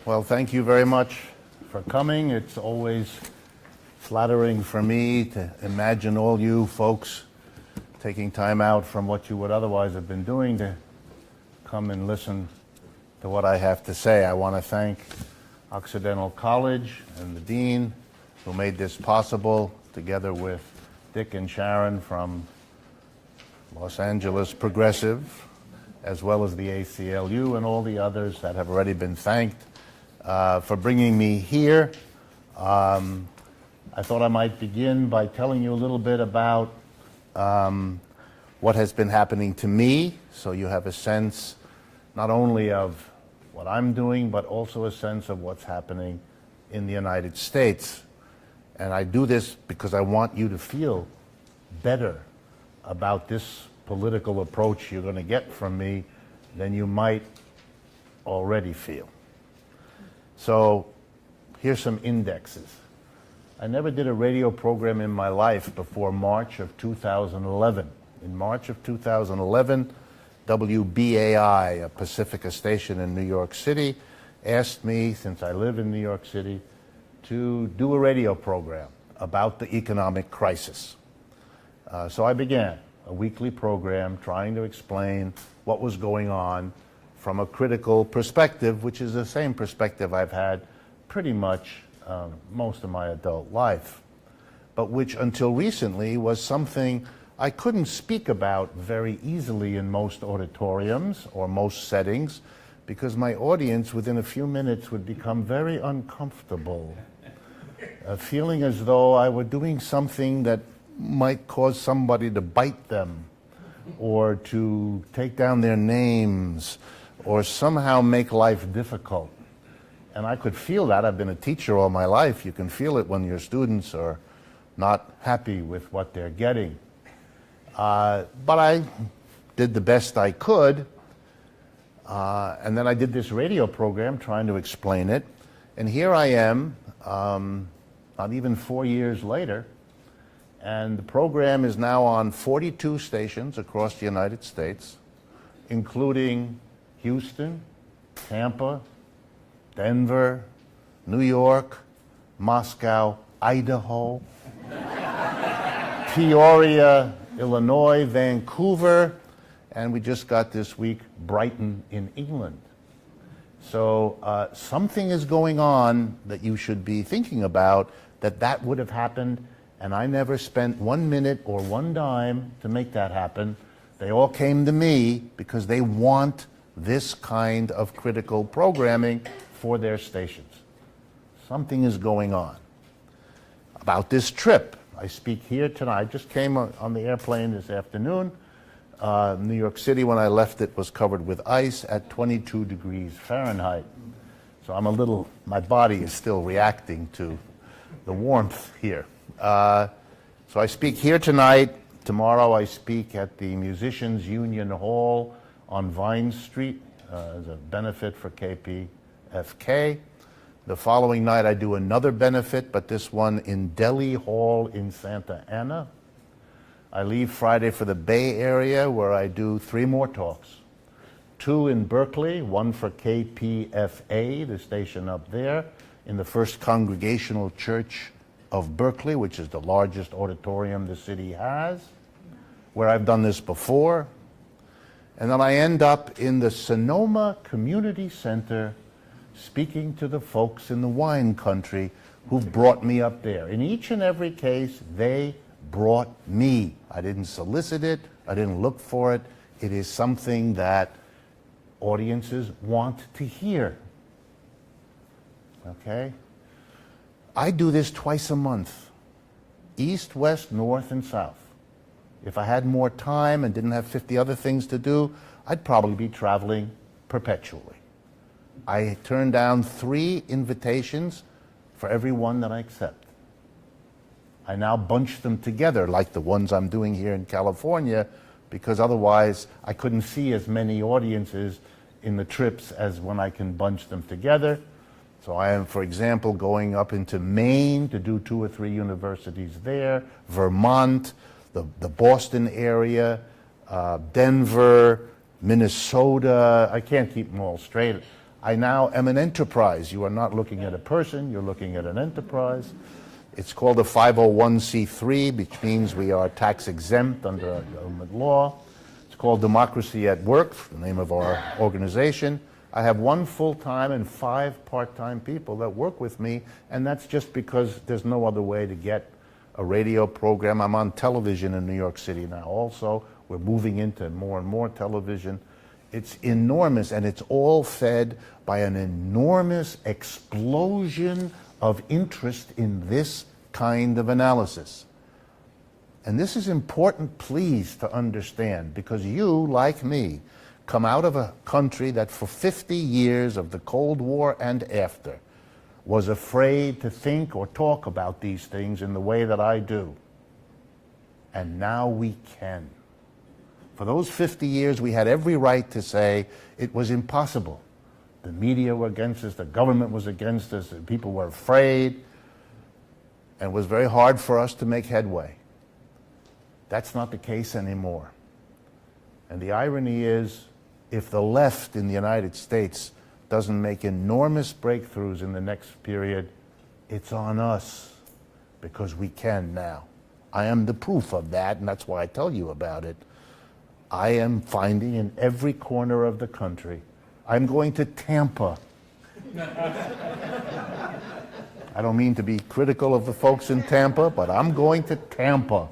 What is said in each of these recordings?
Well, thank you very much for coming. It's always flattering for me to imagine all you folks taking time out from what you would otherwise have been doing to come and listen to what I have to say. I want to thank Occidental College and the Dean who made this possible, together with Dick and Sharon from Los Angeles Progressive, as well as the ACLU and all the others that have already been thanked for bringing me here. I thought I might begin by telling you a little bit about what has been happening to me, so you have a sense not only of what I'm doing, but also a sense of what's happening in the United States. And I do this because I want you to feel better about this political approach you're going to get from me than you might already feel. So here's some indexes. I never did a radio program in my life before March of 2011. In March of 2011, WBAI, a Pacifica station in New York City, asked me, since I live in New York City, to do a radio program about the economic crisis. So I began a weekly program trying to explain what was going on from a critical perspective, which is the same perspective I've had pretty much most of my adult life, but which until recently was something I couldn't speak about very easily in most auditoriums or most settings, because my audience within a few minutes would become very uncomfortable, feeling as though I were doing something that might cause somebody to bite them or to take down their names or somehow make life difficult. And I could feel that. I've been a teacher all my life. You can feel it when your students are not happy with what they're getting. But I did the best I could. And then I did this radio program trying to explain it. And here I am, not even 4 years later, and the program is now on 42 stations across the United States, including Houston, Tampa, Denver, New York, Moscow, Idaho, Peoria, Illinois, Vancouver, and we just got this week Brighton in England. So something is going on that you should be thinking about, that would have happened, and I never spent 1 minute or one dime to make that happen. They all came to me because they want this kind of critical programming for their stations. Something is going on. About this trip, I speak here tonight. I just came on the airplane this afternoon. New York City, when I left it, was covered with ice at 22 degrees Fahrenheit. So my body is still reacting to the warmth here. So I speak here tonight. Tomorrow I speak at the Musicians Union Hall on Vine Street as a benefit for KPFK. The following night I do another benefit, but this one in Delhi Hall in Santa Ana. I leave Friday for the Bay Area, where I do 3 more talks. 2 in Berkeley, 1 for KPFA, the station up there, in the First Congregational Church of Berkeley, which is the largest auditorium the city has, where I've done this before. And then I end up in the Sonoma Community Center speaking to the folks in the wine country who've brought me up there. In each and every case, they brought me. I didn't solicit it. I didn't look for it. It is something that audiences want to hear. Okay? I do this twice a month, east, west, north, and south. If I had more time and didn't have 50 other things to do, I'd probably be traveling perpetually. I turn down 3 invitations for every one that I accept. I now bunch them together, like the ones I'm doing here in California, because otherwise I couldn't see as many audiences in the trips as when I can bunch them together. So I am, for example, going up into Maine to do 2 or 3 universities there, Vermont, the Boston area, Denver, Minnesota. I can't keep them all straight. I now am an enterprise. You are not looking at a person, you're looking at an enterprise. It's called a 501c3, which means we are tax exempt under government law. It's called Democracy at Work, the name of our organization. I have 1 full-time and 5 part-time people that work with me, and that's just because there's no other way to get a radio program. I'm on television in New York City now also. We're moving into more and more television. It's enormous, and it's all fed by an enormous explosion of interest in this kind of analysis. And this is important, please, to understand, because you, like me, come out of a country that for 50 years of the Cold War and after was afraid to think or talk about these things in the way that I do. And now we can. For those 50 years, we had every right to say it was impossible. The media were against us, the government was against us, and people were afraid, and it was very hard for us to make headway. That's not the case anymore. And the irony is, if the left in the United States doesn't make enormous breakthroughs in the next period, it's on us, because we can now. I am the proof of that, and that's why I tell you about it. I am finding in every corner of the country. I'm going to Tampa. I don't mean to be critical of the folks in Tampa, but I'm going to Tampa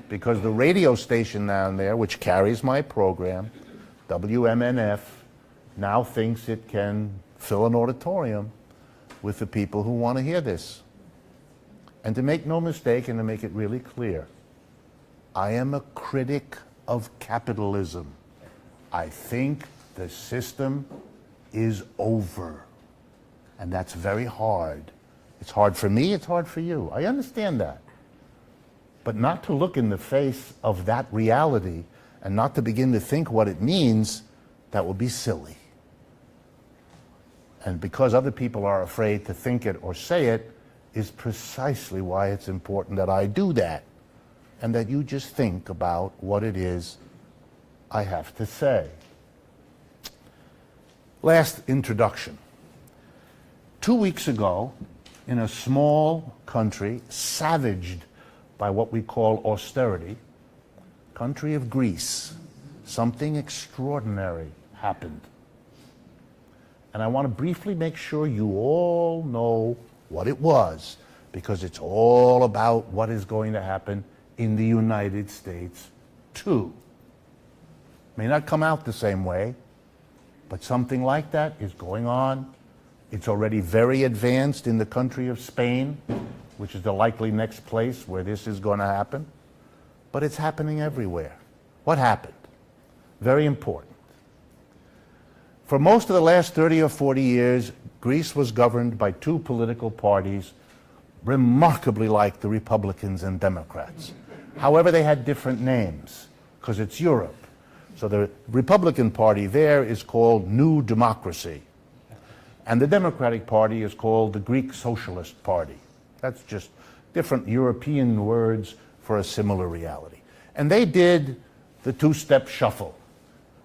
because the radio station down there, which carries my program, WMNF, now thinks it can fill an auditorium with the people who want to hear this. And to make no mistake and to make it really clear, I am a critic of capitalism. I think the system is over. And that's very hard. It's hard for me, it's hard for you. I understand that. But not to look in the face of that reality and not to begin to think what it means, that would be silly. And because other people are afraid to think it or say it, is precisely why it's important that I do that and that you just think about what it is I have to say. Last introduction. 2 weeks ago, in a small country savaged by what we call austerity, country of Greece, something extraordinary happened. And I want to briefly make sure you all know what it was, because it's all about what is going to happen in the United States too. May not come out the same way, but something like that is going on. It's already very advanced in the country of Spain, which is the likely next place where this is going to happen. But it's happening everywhere. What happened? Very important. For most of the last 30 or 40 years, Greece was governed by 2 political parties remarkably like the Republicans and Democrats. However, they had different names, because it's Europe. So the Republican Party there is called New Democracy. And the Democratic Party is called the Greek Socialist Party. That's just different European words for a similar reality. And they did the 2-step shuffle.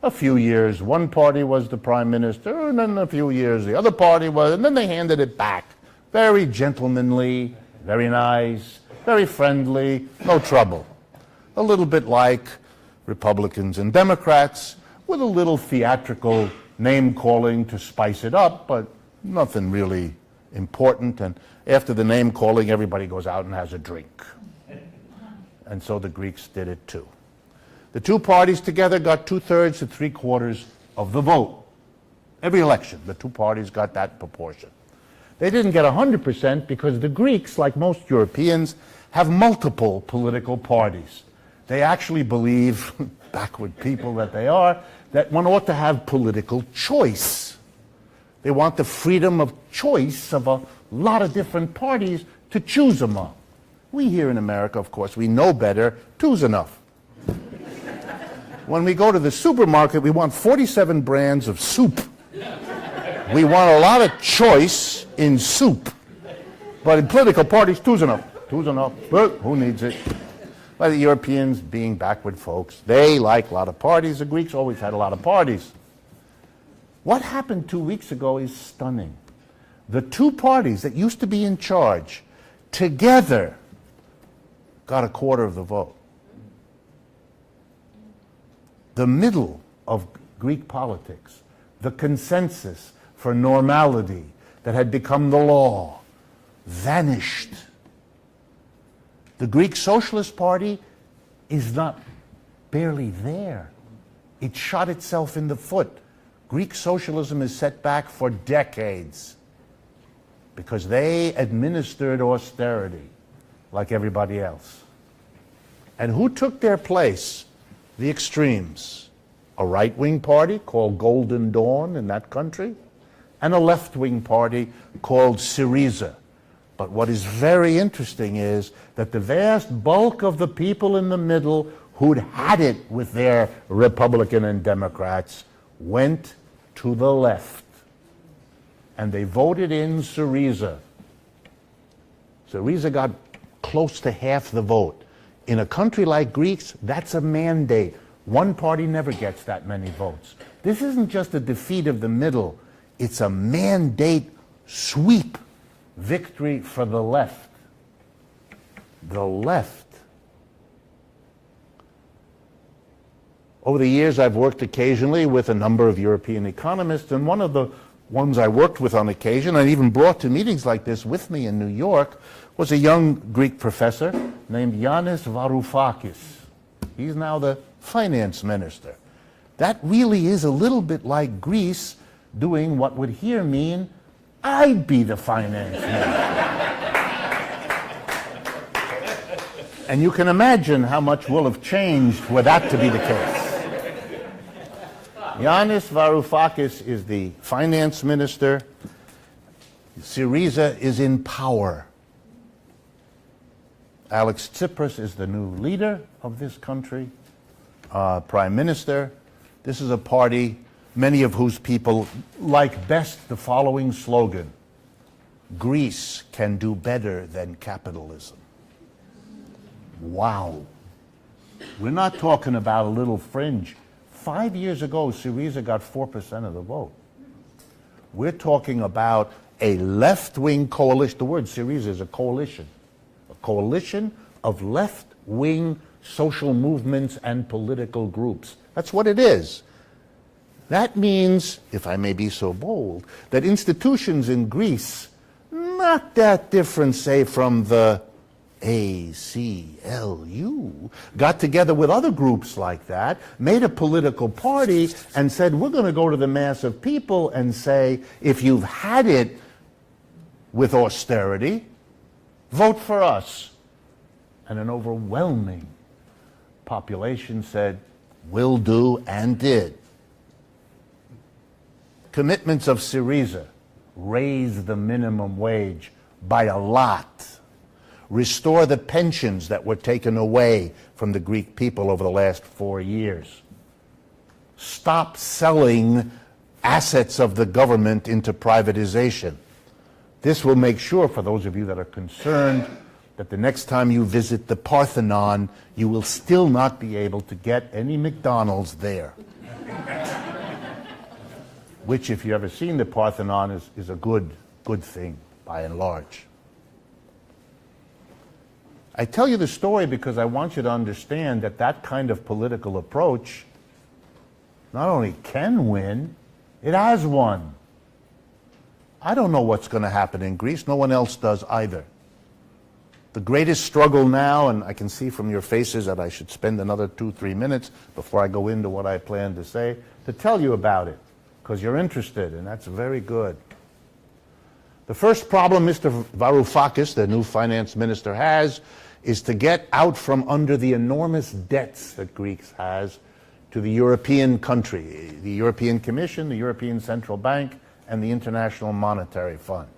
A few years, one party was the prime minister, and then a few years the other party was, and then they handed it back. Very gentlemanly, very nice, very friendly, no trouble. A little bit like Republicans and Democrats, with a little theatrical name-calling to spice it up, but nothing really important. And after the name-calling, everybody goes out and has a drink. And so the Greeks did it too. The 2 parties together got 2/3 to 3/4 of the vote. Every election, the 2 parties got that proportion. They didn't get 100% because the Greeks, like most Europeans, have multiple political parties. They actually believe, backward people that they are, that one ought to have political choice. They want the freedom of choice of a lot of different parties to choose among. We here in America, of course, we know better. 2's enough. When we go to the supermarket, we want 47 brands of soup. We want a lot of choice in soup. But in political parties, 2's enough. 2's enough. But who needs it? But the Europeans, being backward folks, they like a lot of parties. The Greeks always had a lot of parties. What happened 2 weeks ago is stunning. The two parties that used to be in charge together got a quarter of the vote. The middle of Greek politics, the consensus for normality that had become the law, vanished. The Greek Socialist Party is not barely there. It shot itself in the foot. Greek socialism is set back for decades because they administered austerity like everybody else. And who took their place? The extremes. A right-wing party called Golden Dawn in that country, and a left-wing party called Syriza. But what is very interesting is that the vast bulk of the people in the middle who'd had it with their Republican and Democrats went to the left. And they voted in Syriza. Syriza got close to half the vote. In a country like Greece, that's a mandate. One party never gets that many votes. This isn't just a defeat of the middle. It's a mandate sweep victory for the left. The left. Over the years, I've worked occasionally with a number of European economists, and one of the ones I worked with on occasion, and even brought to meetings like this with me in New York, was a young Greek professor named Yanis Varoufakis. He's now the finance minister. That really is a little bit like Greece doing what would here mean, I'd be the finance minister. And you can imagine how much will have changed for that to be the case. Yanis Varoufakis is the finance minister. Syriza is in power. Alex Tsipras is the new leader of this country, prime minister. This is a party, many of whose people like best the following slogan: Greece can do better than capitalism. Wow. We're not talking about a little fringe. 5 years ago, Syriza got 4% of the vote. We're talking about a left-wing coalition. The word Syriza is a coalition of left-wing social movements and political groups. That's what it is. That means, if I may be so bold, that institutions in Greece, not that different, say, from the ACLU, got together with other groups like that, made a political party, and said, we're going to go to the mass of people and say, if you've had it with austerity, vote for us. And an overwhelming population said, will do, and did. Commitments of Syriza: raise the minimum wage by a lot. Restore the pensions that were taken away from the Greek people over the last 4 years. Stop selling assets of the government into privatization. This will make sure, for those of you that are concerned, that the next time you visit the Parthenon, you will still not be able to get any McDonald's there. Which, if you've ever seen the Parthenon, is a good thing, by and large. I tell you the story because I want you to understand that that kind of political approach not only can win, it has won. I don't know what's going to happen in Greece. No one else does either. The greatest struggle now, and I can see from your faces that I should spend another 2-3 minutes before I go into what I plan to say, to tell you about it, because you're interested, and that's very good. The first problem Mr. Varoufakis, the new finance minister, has is to get out from under the enormous debts that Greece has to the European country, the European Commission, the European Central Bank, and the International Monetary Fund.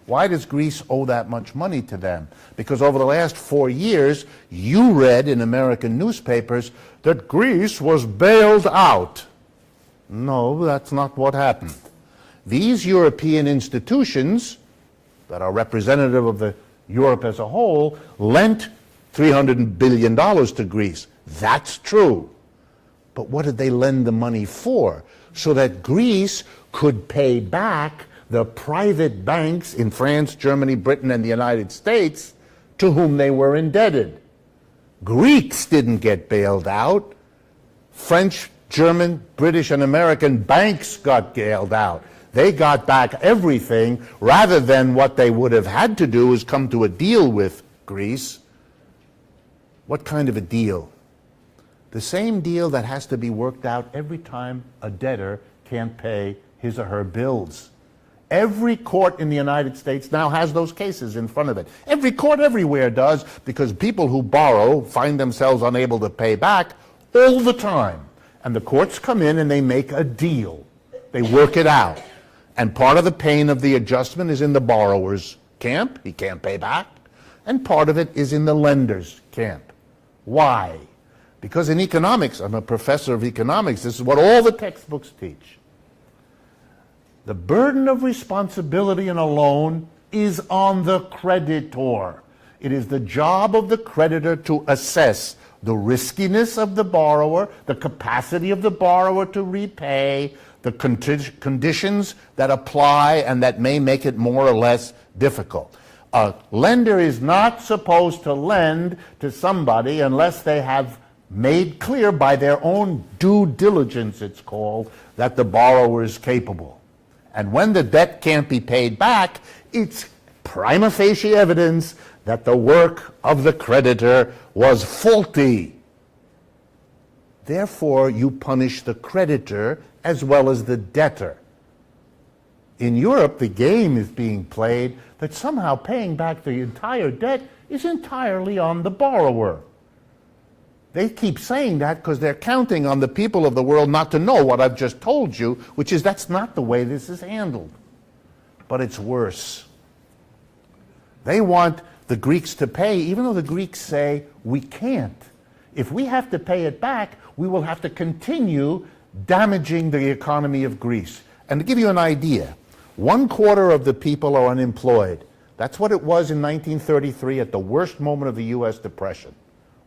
Why does Greece owe that much money to them? Because over the last 4 years, you read in American newspapers that Greece was bailed out. No, that's not what happened. These European institutions that are representative of the Europe as a whole lent $300 billion to Greece. That's true. But what did they lend the money for? So that Greece could pay back the private banks in France, Germany, Britain, and the United States to whom they were indebted. Greeks didn't get bailed out. French, German, British, and American banks got bailed out. They got back everything, rather than what they would have had to do is come to a deal with Greece. What kind of a deal? The same deal that has to be worked out every time a debtor can't pay his or her bills. Every court in the United States now has those cases in front of it. Every court everywhere does, because people who borrow find themselves unable to pay back all the time. And the courts come in and they make a deal. They work it out. And part of the pain of the adjustment is in the borrower's camp. He can't pay back. And part of it is in the lender's camp. Why? Because in economics, I'm a professor of economics, this is what all the textbooks teach. The burden of responsibility in a loan is on the creditor. It is the job of the creditor to assess the riskiness of the borrower, the capacity of the borrower to repay, the conditions that apply and that may make it more or less difficult. A lender is not supposed to lend to somebody unless they have made clear by their own due diligence, it's called, that the borrower is capable. And when the debt can't be paid back, it's prima facie evidence that the work of the creditor was faulty. Therefore, you punish the creditor as well as the debtor. In Europe, the game is being played that somehow paying back the entire debt is entirely on the borrower. They keep saying that because they're counting on the people of the world not to know what I've just told you, which is that's not the way this is handled. But it's worse. They want the Greeks to pay, even though the Greeks say, we can't. If we have to pay it back, we will have to continue damaging the economy of Greece. And to give you an idea, 1/4 of the people are unemployed. That's what it was in 1933 at the worst moment of the U.S. Depression.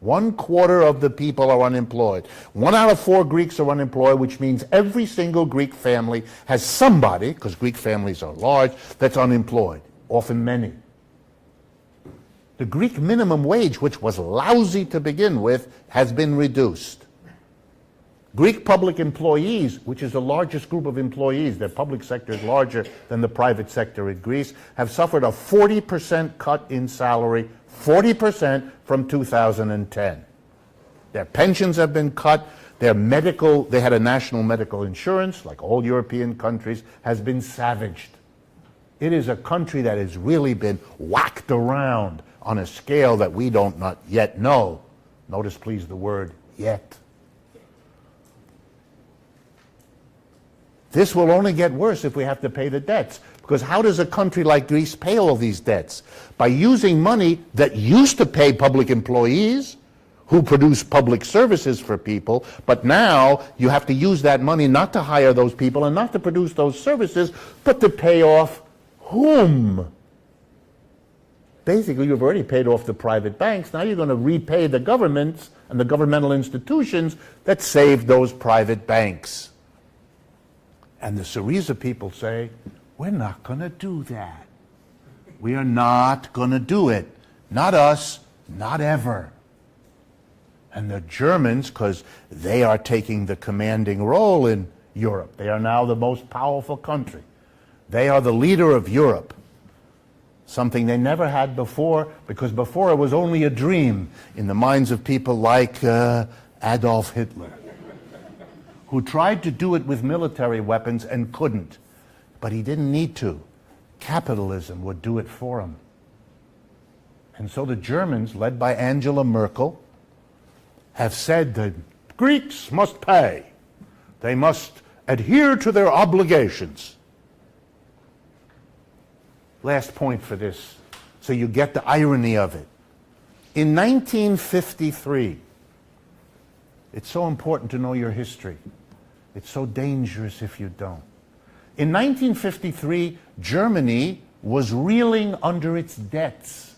1/4 of the people are unemployed. 1 out of 4 Greeks are unemployed, which means every single Greek family has somebody, because Greek families are large, that's unemployed, often many. The Greek minimum wage, which was lousy to begin with, has been reduced. Greek public employees, which is the largest group of employees, their public sector is larger than the private sector in Greece, have suffered a 40% cut in salary, 40% from 2010. Their pensions have been cut, their medical, they had a national medical insurance, like all European countries, has been savaged. It is a country that has really been whacked around on a scale that we don't not yet know. Notice, please, the word yet. This will only get worse if we have to pay the debts. Because how does a country like Greece pay all these debts? By using money that used to pay public employees who produce public services for people, but now you have to use that money not to hire those people and not to produce those services, but to pay off whom? Basically, you've already paid off the private banks. Now you're going to repay the governments and the governmental institutions that saved those private banks. And the Syriza people say, we're not going to do that. We are not going to do it. Not us, not ever. And the Germans, because they are taking the commanding role in Europe, they are now the most powerful country. They are the leader of Europe, something they never had before, because before it was only a dream in the minds of people like Adolf Hitler, who tried to do it with military weapons and couldn't. But he didn't need to. Capitalism would do it for him. And so the Germans, led by Angela Merkel, have said that Greeks must pay. They must adhere to their obligations. Last point for this, so you get the irony of it. In 1953, it's so important to know your history. It's so dangerous if you don't. In 1953, Germany was reeling under its debts.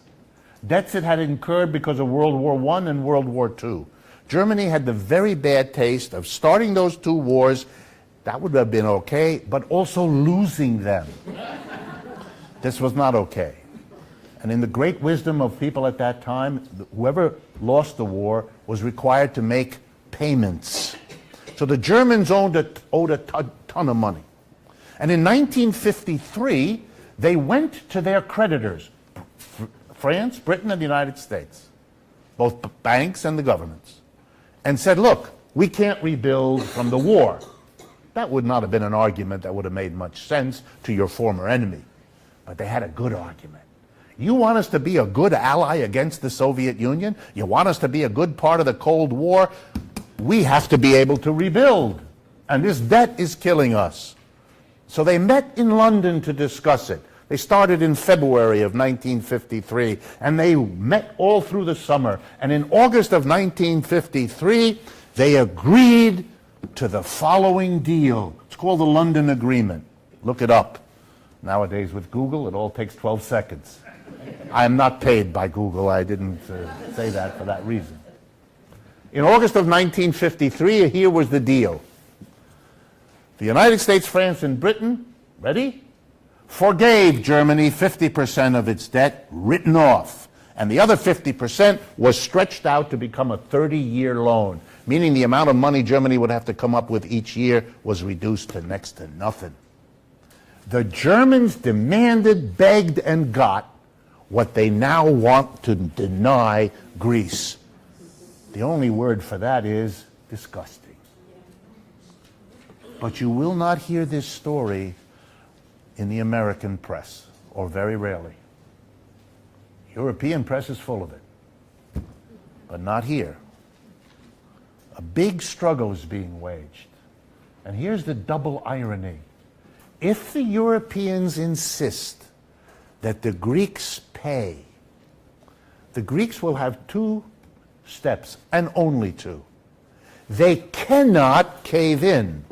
Debts it had incurred because of World War I and World War II. Germany had the very bad taste of starting those two wars. That would have been okay, but also losing them. This was not okay. And in the great wisdom of people at that time, whoever lost the war was required to make payments. So the Germans owed a ton of money. And in 1953, they went to their creditors, France, Britain, and the United States, both banks and the governments, and said, look, we can't rebuild from the war. That would not have been an argument that would have made much sense to your former enemy. But they had a good argument. You want us to be a good ally against the Soviet Union? You want us to be a good part of the Cold War? We have to be able to rebuild. And this debt is killing us. So they met in London to discuss it. They started in February of 1953, and they met all through the summer. And in August of 1953, they agreed to the following deal. It's called the London Agreement. Look it up. Nowadays with Google, it all takes 12 seconds. I am not paid by Google. I didn't say that for that reason. In August of 1953, here was the deal. The United States, France, and Britain, ready? Forgave Germany 50% of its debt, written off. And the other 50% was stretched out to become a 30-year loan, meaning the amount of money Germany would have to come up with each year was reduced to next to nothing. The Germans demanded, begged, and got what they now want to deny Greece. The only word for that is disgusting. But you will not hear this story in the American press, or very rarely. European press is full of it, but not here. A big struggle is being waged. And here's the double irony. If the Europeans insist that the Greeks pay, the Greeks will have two steps, and only two. They cannot cave in.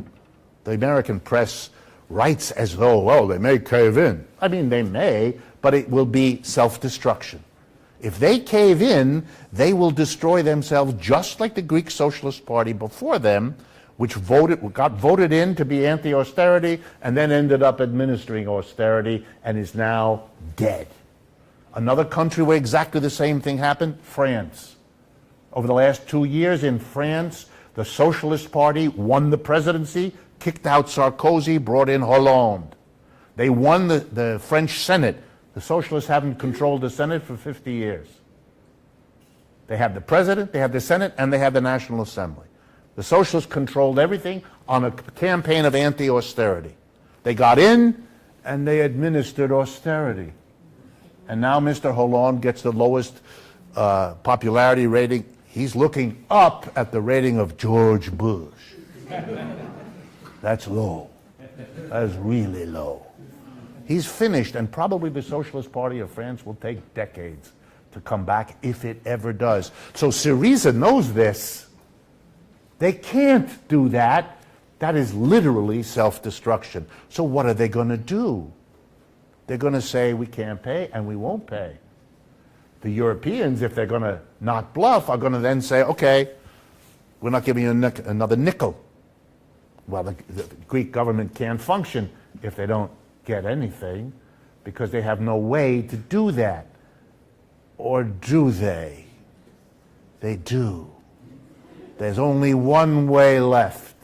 The American press writes as though, well, they may cave in. I mean, they may, but it will be self-destruction. If they cave in, they will destroy themselves just like the Greek Socialist Party before them, which got voted in to be anti-austerity and then ended up administering austerity and is now dead. Another country where exactly the same thing happened, France. Over the last 2 years in France, the Socialist Party won the presidency, kicked out Sarkozy, brought in Hollande. They won the French Senate. The Socialists haven't controlled the Senate for 50 years. They have the president, they have the Senate, and they have the National Assembly. The Socialists controlled everything on a campaign of anti-austerity. They got in, and they administered austerity. And now Mr. Hollande gets the lowest popularity rating. He's looking up at the rating of George Bush. That's low. That's really low. He's finished, and probably the Socialist Party of France will take decades to come back, if it ever does. So Syriza knows this. They can't do that. That is literally self-destruction. So what are they going to do? They're going to say, we can't pay, and we won't pay. The Europeans, if they're going to not bluff, are going to then say, okay, we're not giving you another nickel. Well, the Greek government can't function if they don't get anything, because they have no way to do that. Or do they? They do. There's only one way left.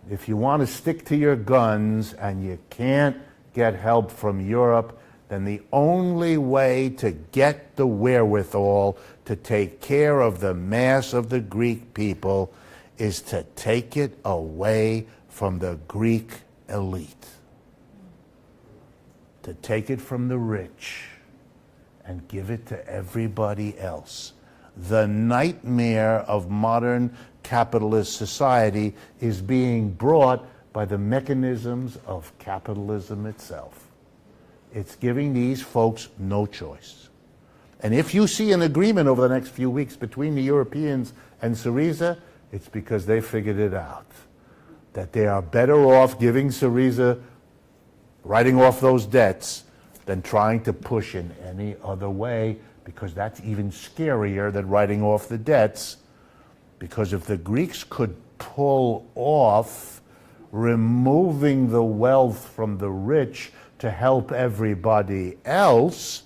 If you want to stick to your guns and you can't get help from Europe, then the only way to get the wherewithal to take care of the mass of the Greek people is to take it away from the Greek elite. To take it from the rich and give it to everybody else. The nightmare of modern capitalist society is being brought by the mechanisms of capitalism itself. It's giving these folks no choice. And if you see an agreement over the next few weeks between the Europeans and Syriza, it's because they figured it out. That they are better off giving Syriza, writing off those debts, than trying to push in any other way, because that's even scarier than writing off the debts. Because if the Greeks could pull off removing the wealth from the rich to help everybody else,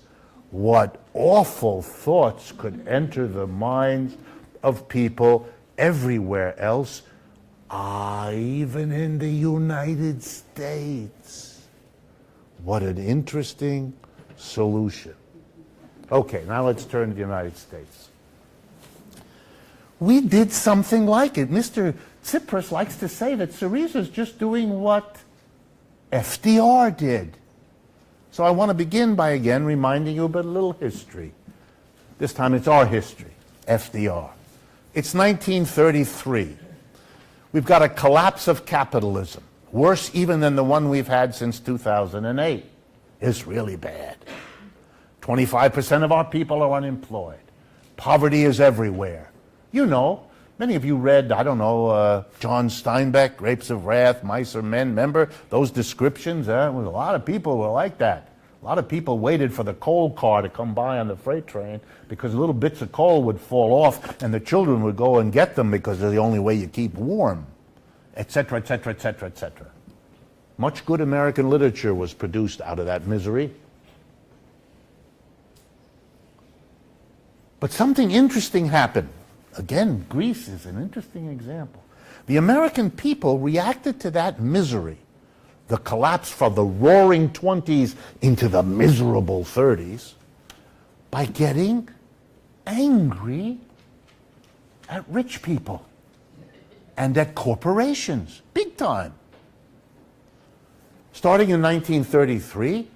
what awful thoughts could enter the minds of people everywhere else, even in the United States. What an interesting solution. Okay, now let's turn to the United States. We did something like it. Mr. Tsipras likes to say that Syriza's just doing what FDR did. So I want to begin by again reminding you about a little history. This time it's our history, FDR. It's 1933. We've got a collapse of capitalism, worse even than the one we've had since 2008. It's really bad. 25% of our people are unemployed. Poverty is everywhere. You know, many of you read, I don't know, John Steinbeck, Grapes of Wrath, Mice or Men. Remember those descriptions? A lot of people were like that. A lot of people waited for the coal car to come by on the freight train because little bits of coal would fall off and the children would go and get them because they're the only way you keep warm, etc., etc., etc., etc. Much good American literature was produced out of that misery. But something interesting happened. Again, Greece is an interesting example. The American people reacted to that misery, the collapse from the roaring 20s into the miserable 30s, by getting angry at rich people and at corporations, big time. Starting in 1933,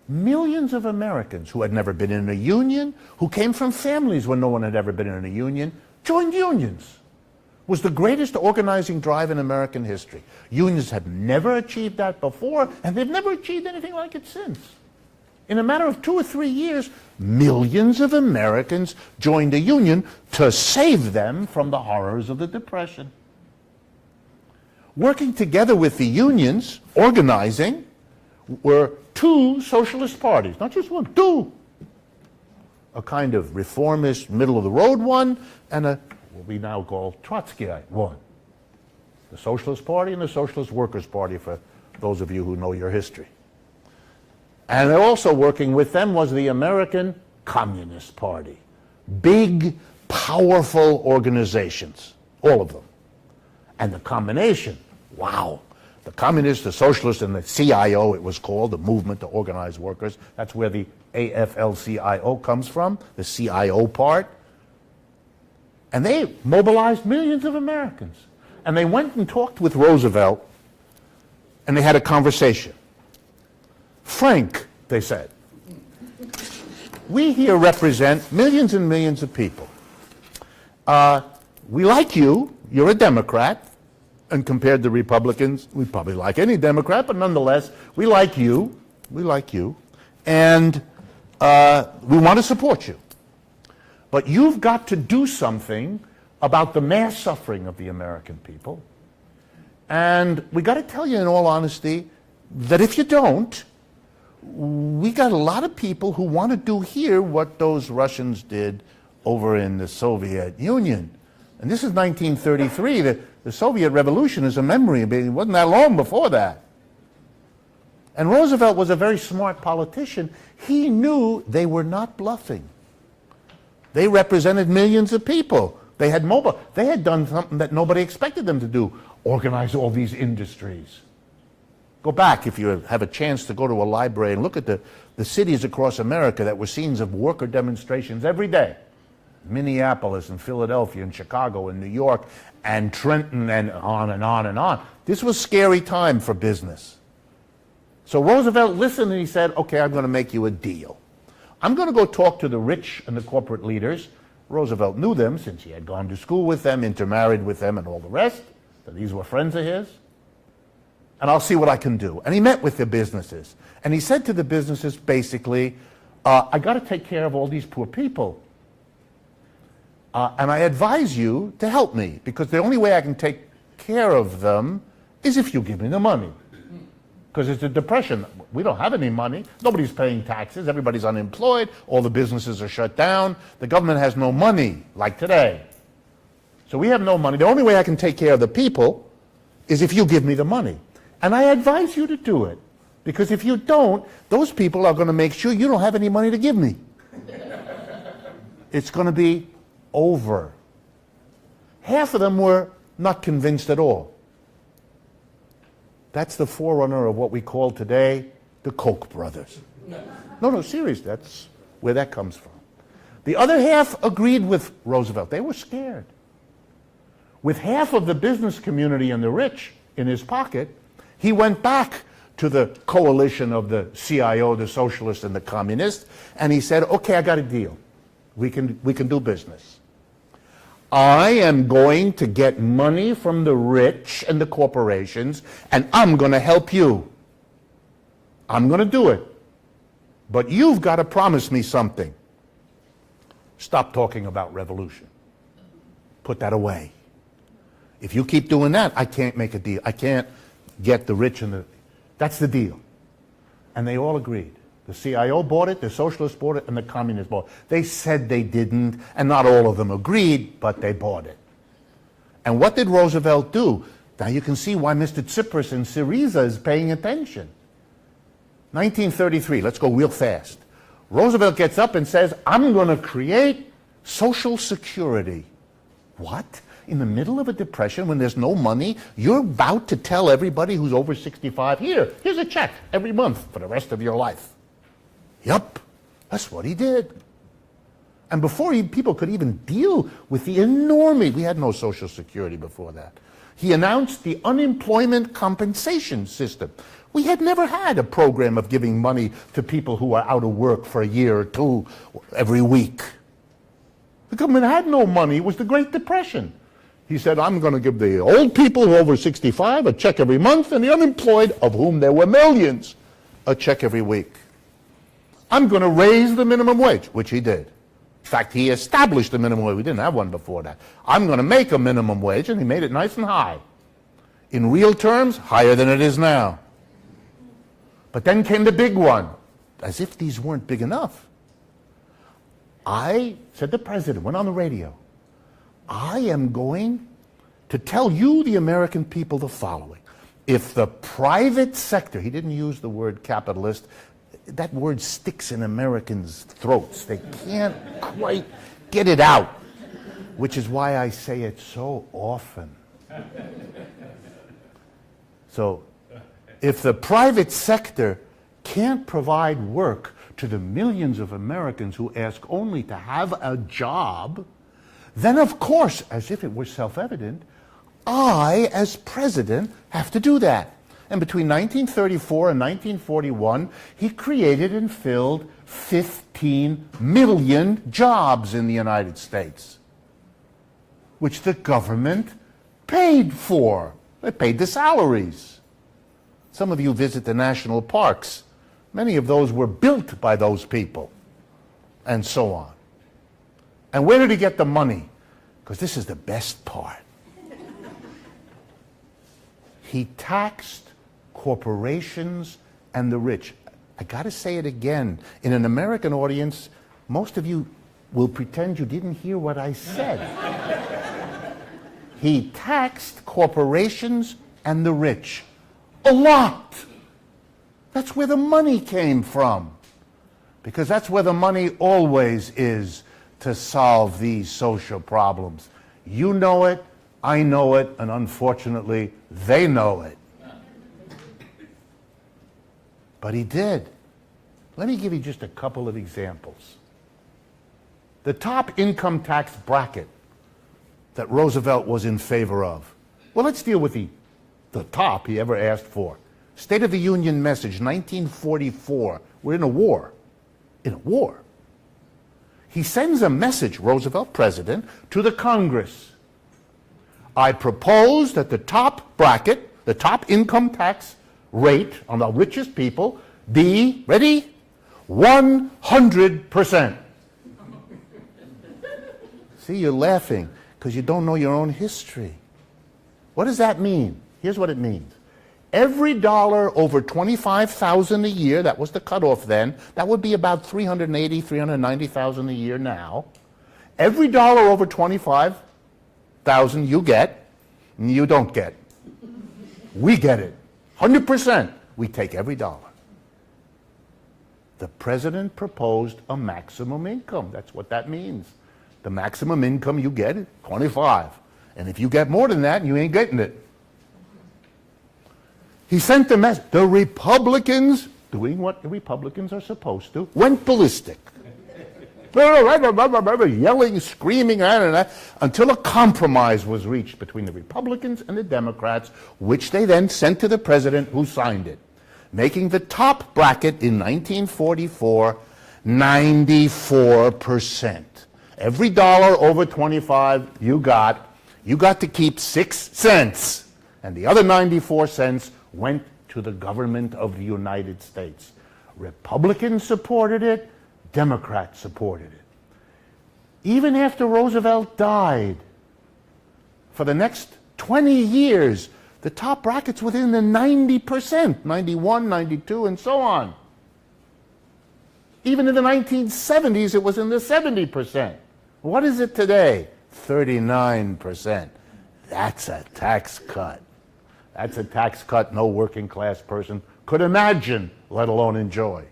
millions of Americans who had never been in a union, who came from families where no one had ever been in a union, joined unions. It was the greatest organizing drive in American history. Unions have never achieved that before, and they've never achieved anything like it since. In a matter of 2 or 3 years, millions of Americans joined a union to save them from the horrors of the Depression. Working together with the unions, organizing, were 2 socialist parties, not just one, 2. A kind of reformist, middle-of-the-road one, and a what we now call Trotskyite one. The Socialist Party and the Socialist Workers' Party, for those of you who know your history. And also working with them was the American Communist Party. Big, powerful organizations, all of them. And the combination, wow. The communists, the socialists, and the CIO, it was called, the Movement to Organize Workers. That's where the AFL-CIO comes from, the CIO part. And they mobilized millions of Americans. And they went and talked with Roosevelt, and they had a conversation. Frank, they said, we here represent millions and millions of people. We like you, you're a Democrat, and compared to Republicans, we probably like any Democrat, but nonetheless, we like you, and we want to support you. But you've got to do something about the mass suffering of the American people. And we got to tell you in all honesty that if you don't, we got a lot of people who want to do here what those Russians did over in the Soviet Union. And this is 1933. The Soviet Revolution is a memory. It wasn't that long before that. And Roosevelt was a very smart politician. He knew they were not bluffing. They represented millions of people. They had done something that nobody expected them to do, organize all these industries. Go back, if you have a chance to go to a library and look at the cities across America that were scenes of worker demonstrations every day. Minneapolis and Philadelphia and Chicago and New York and Trenton and on and on and on. This was a scary time for business. So Roosevelt listened and he said, okay, I'm going to make you a deal. I'm going to go talk to the rich and the corporate leaders. Roosevelt knew them since he had gone to school with them, intermarried with them, and all the rest. So these were friends of his. And I'll see what I can do. And he met with the businesses. And he said to the businesses, basically, I got to take care of all these poor people. And I advise you to help me, because the only way I can take care of them is if you give me the money. Because it's a depression. We don't have any money. Nobody's paying taxes. Everybody's unemployed. All the businesses are shut down. The government has no money, like today. So we have no money. The only way I can take care of the people is if you give me the money. And I advise you to do it. Because if you don't, those people are going to make sure you don't have any money to give me. It's going to be over. Half of them were not convinced at all. That's the forerunner of what we call today the Koch brothers. No, seriously, that's where that comes from. The other half agreed with Roosevelt. They were scared. With half of the business community and the rich in his pocket, he went back to the coalition of the CIO, the socialists, and the communists, and he said, okay, I got a deal. We can do business. I am going to get money from the rich and the corporations, and I'm going to help you. I'm going to do it. But you've got to promise me something. Stop talking about revolution. Put that away. If you keep doing that, I can't make a deal. I can't get the rich and the... That's the deal. And they all agreed. The CIO bought it, the socialists bought it, and the communists bought it. They said they didn't, and not all of them agreed, but they bought it. And what did Roosevelt do? Now you can see why Mr. Tsipras in Syriza is paying attention. 1933, let's go real fast. Roosevelt gets up and says, I'm going to create Social Security. What? In the middle of a depression when there's no money, you're about to tell everybody who's over 65, here's a check every month for the rest of your life. Yup, that's what he did. And before people could even deal with the enormity, we had no Social Security before that, he announced the unemployment compensation system. We had never had a program of giving money to people who are out of work for a year or two every week. The government had no money. It was the Great Depression. He said, I'm going to give the old people who are over 65 a check every month, and the unemployed, of whom there were millions, a check every week. I'm going to raise the minimum wage, which he did. In fact, he established the minimum wage. We didn't have one before that. I'm going to make a minimum wage, and he made it nice and high. In real terms, higher than it is now. But then came the big one, as if these weren't big enough. I, said the president, went on the radio, I am going to tell you, the American people, the following. If the private sector, he didn't use the word capitalist, that word sticks in Americans' throats. They can't quite get it out, which is why I say it so often. So, if the private sector can't provide work to the millions of Americans who ask only to have a job, then of course, as if it were self-evident, I, as president, have to do that. And between 1934 and 1941, he created and filled 15 million jobs in the United States, which the government paid for. They paid the salaries. Some of you visit the national parks. Many of those were built by those people, and so on. And where did he get the money? Because this is the best part. He taxed corporations and the rich. I got to say it again. In an American audience, most of you will pretend you didn't hear what I said. He taxed corporations and the rich. A lot. That's where the money came from. Because that's where the money always is to solve these social problems. You know it, I know it, and unfortunately, they know it. But he did. Let me give you just a couple of examples. The top income tax bracket that Roosevelt was in favor of. Well, let's deal with the top he ever asked for. State of the Union message, 1944. We're in a war. In a war. He sends a message, Roosevelt, president, to the Congress. I propose that the top bracket, the top income tax rate on the richest people be, ready? 100%. See, you're laughing because you don't know your own history. What does that mean? Here's what it means. Every dollar over $25,000 a year, that was the cutoff then, that would be about $380,000, $390,000 a year now. Every dollar over 25, $100,000 you get, and you don't get. We get it. 100%. We take every dollar. The president proposed a maximum income. That's what that means. The maximum income you get is 25. And if you get more than that, you ain't getting it. He sent the message. The Republicans, doing what the Republicans are supposed to, went ballistic. Yelling, screaming, until a compromise was reached between the Republicans and the Democrats, which they then sent to the president, who signed it, making the top bracket in 1944 94%. Every dollar over 25 you got to keep 6 cents, and the other 94 cents went to the government of the United States. Republicans supported it, Democrats supported it. Even after Roosevelt died, for the next 20 years, the top brackets within the 90%, 91, 92, and so on. Even in the 1970s, it was in the 70%. What is it today? 39%. That's a tax cut. That's a tax cut no working class person could imagine, let alone enjoy.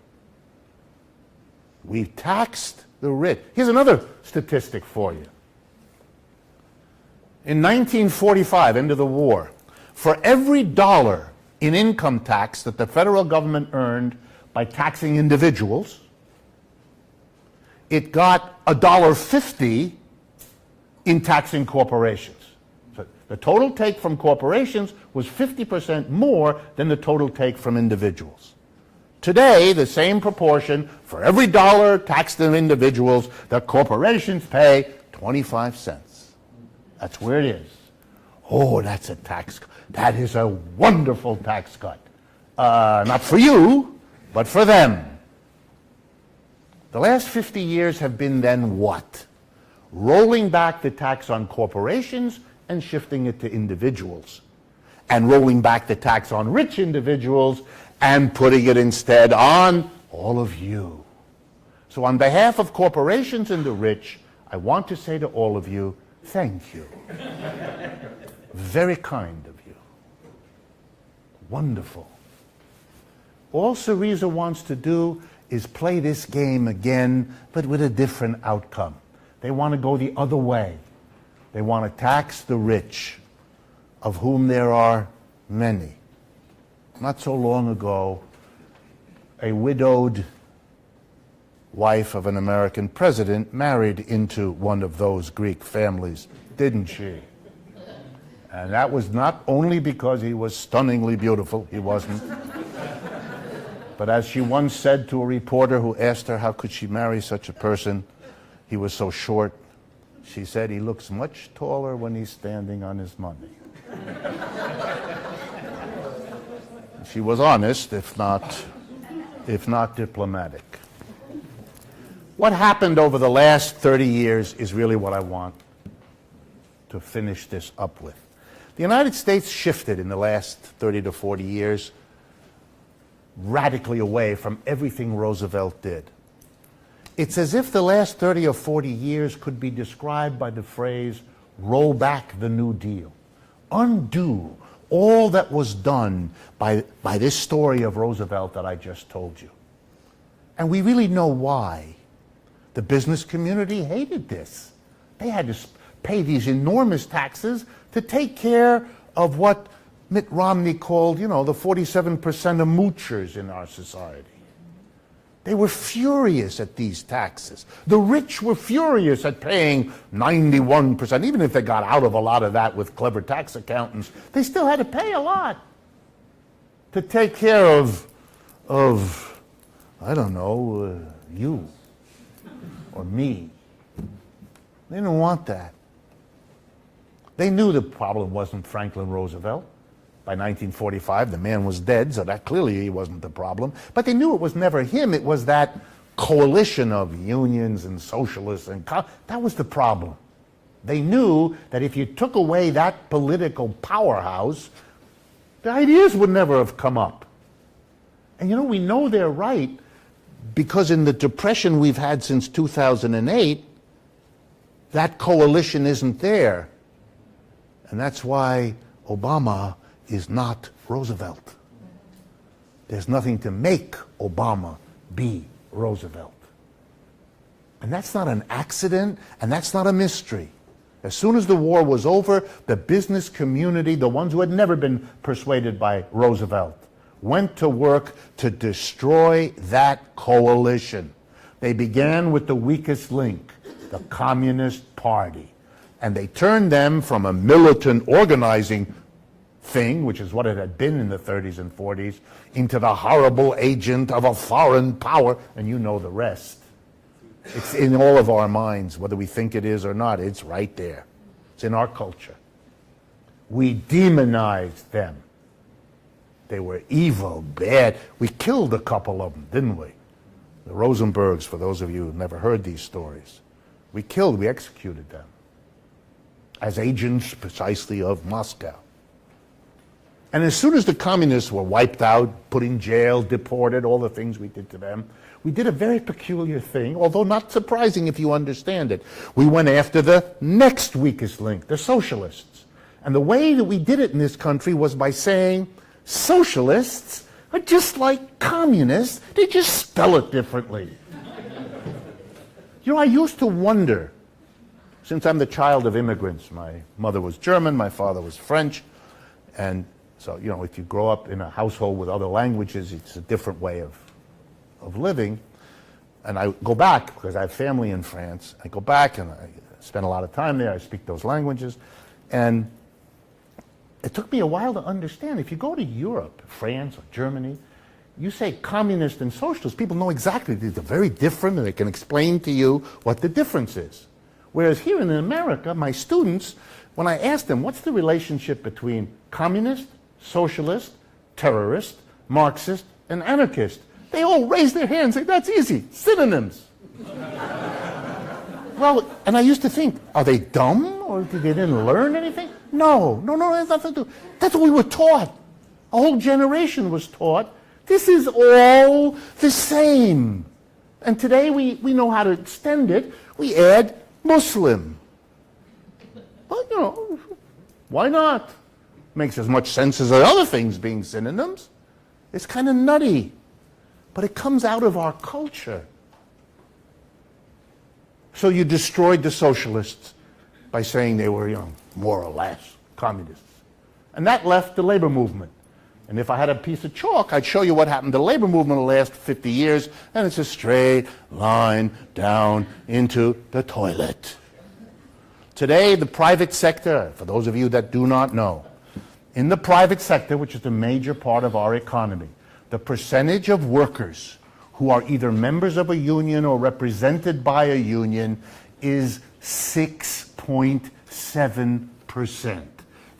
We've taxed the rich. Here's another statistic for you. In 1945, end of the war, for every dollar in income tax that the federal government earned by taxing individuals, it got $1.50 in taxing corporations. So the total take from corporations was 50% more than the total take from individuals. Today, the same proportion, for every dollar taxed in individuals, the corporations pay 25 cents. That's where it is. Oh, that's a tax cut. That is a wonderful tax cut. Not for you, but for them. The last 50 years have been then what? Rolling back the tax on corporations and shifting it to individuals. And rolling back the tax on rich individuals and putting it instead on all of you. So on behalf of corporations and the rich, I want to say to all of you, thank you. Very kind of you. Wonderful. All Syriza wants to do is play this game again, but with a different outcome. They want to go the other way. They want to tax the rich, of whom there are many. Not so long ago, a widowed wife of an American president married into one of those Greek families, didn't she? And that was not only because he was stunningly beautiful, he wasn't. But as she once said to a reporter who asked her how could she marry such a person, he was so short, she said he looks much taller when he's standing on his money. She was honest, if not diplomatic. What happened over the last 30 years is really what I want to finish this up with. The United States shifted in the last 30 to 40 years radically away from everything Roosevelt did. It's as if the last 30 or 40 years could be described by the phrase, roll back the New Deal. Undo all that was done by this story of Roosevelt that I just told you. And we really know why. The business community hated this. They had to pay these enormous taxes to take care of what Mitt Romney called, the 47% of moochers in our society. They were furious at these taxes. The rich were furious at paying 91%. Even if they got out of a lot of that with clever tax accountants, they still had to pay a lot to take care of I don't know, you or me. They didn't want that. They knew the problem wasn't Franklin Roosevelt. By 1945, the man was dead, so that clearly he wasn't the problem. But they knew it was never him. It was that coalition of unions and socialists, and that was the problem. They knew that if you took away that political powerhouse, the ideas would never have come up. And we know they're right because in the depression we've had since 2008, that coalition isn't there. And that's why Obama is not Roosevelt. There's nothing to make Obama be Roosevelt. And that's not an accident, and that's not a mystery. As soon as the war was over, the business community, the ones who had never been persuaded by Roosevelt, went to work to destroy that coalition. They began with the weakest link, the Communist Party. And they turned them from a militant organizing thing, which is what it had been in the 30s and 40s, into the horrible agent of a foreign power, and you know the rest. It's in all of our minds, whether we think it is or not. It's right there. It's in our culture. We demonized them. They were evil, bad. We killed a couple of them, didn't we? The Rosenbergs, for those of you who've never heard these stories. We executed them as agents precisely of Moscow. And as soon as the communists were wiped out, put in jail, deported, all the things we did to them, we did a very peculiar thing, although not surprising if you understand it. We went after the next weakest link, the socialists. And the way that we did it in this country was by saying, socialists are just like communists, they just spell it differently. You know, I used to wonder, since I'm the child of immigrants, my mother was German, my father was French, and so, you know, if you grow up in a household with other languages, it's a different way of living. And I go back, because I have family in France, I go back and I spend a lot of time there, I speak those languages, and it took me a while to understand. If you go to Europe, France or Germany, you say communist and socialist, people know exactly, they're very different, and they can explain to you what the difference is. Whereas here in America, my students, when I ask them, what's the relationship between communist, socialist, terrorist, Marxist, and anarchist, they all raise their hands and say, that's easy, synonyms. Well, and I used to think, are they dumb, or they didn't learn anything? No, that's nothing to do. That's what we were taught. A whole generation was taught, this is all the same. And today we know how to extend it. We add Muslim. Well, you know, why not? Makes as much sense as the other things being synonyms. It's kind of nutty. But it comes out of our culture. So you destroyed the socialists by saying they were, you know, more or less communists. And that left the labor movement. And if I had a piece of chalk, I'd show you what happened to the labor movement in the last 50 years, and it's a straight line down into the toilet. Today, the private sector, for those of you that do not know, in the private sector, which is a major part of our economy, the percentage of workers who are either members of a union or represented by a union is 6.7%.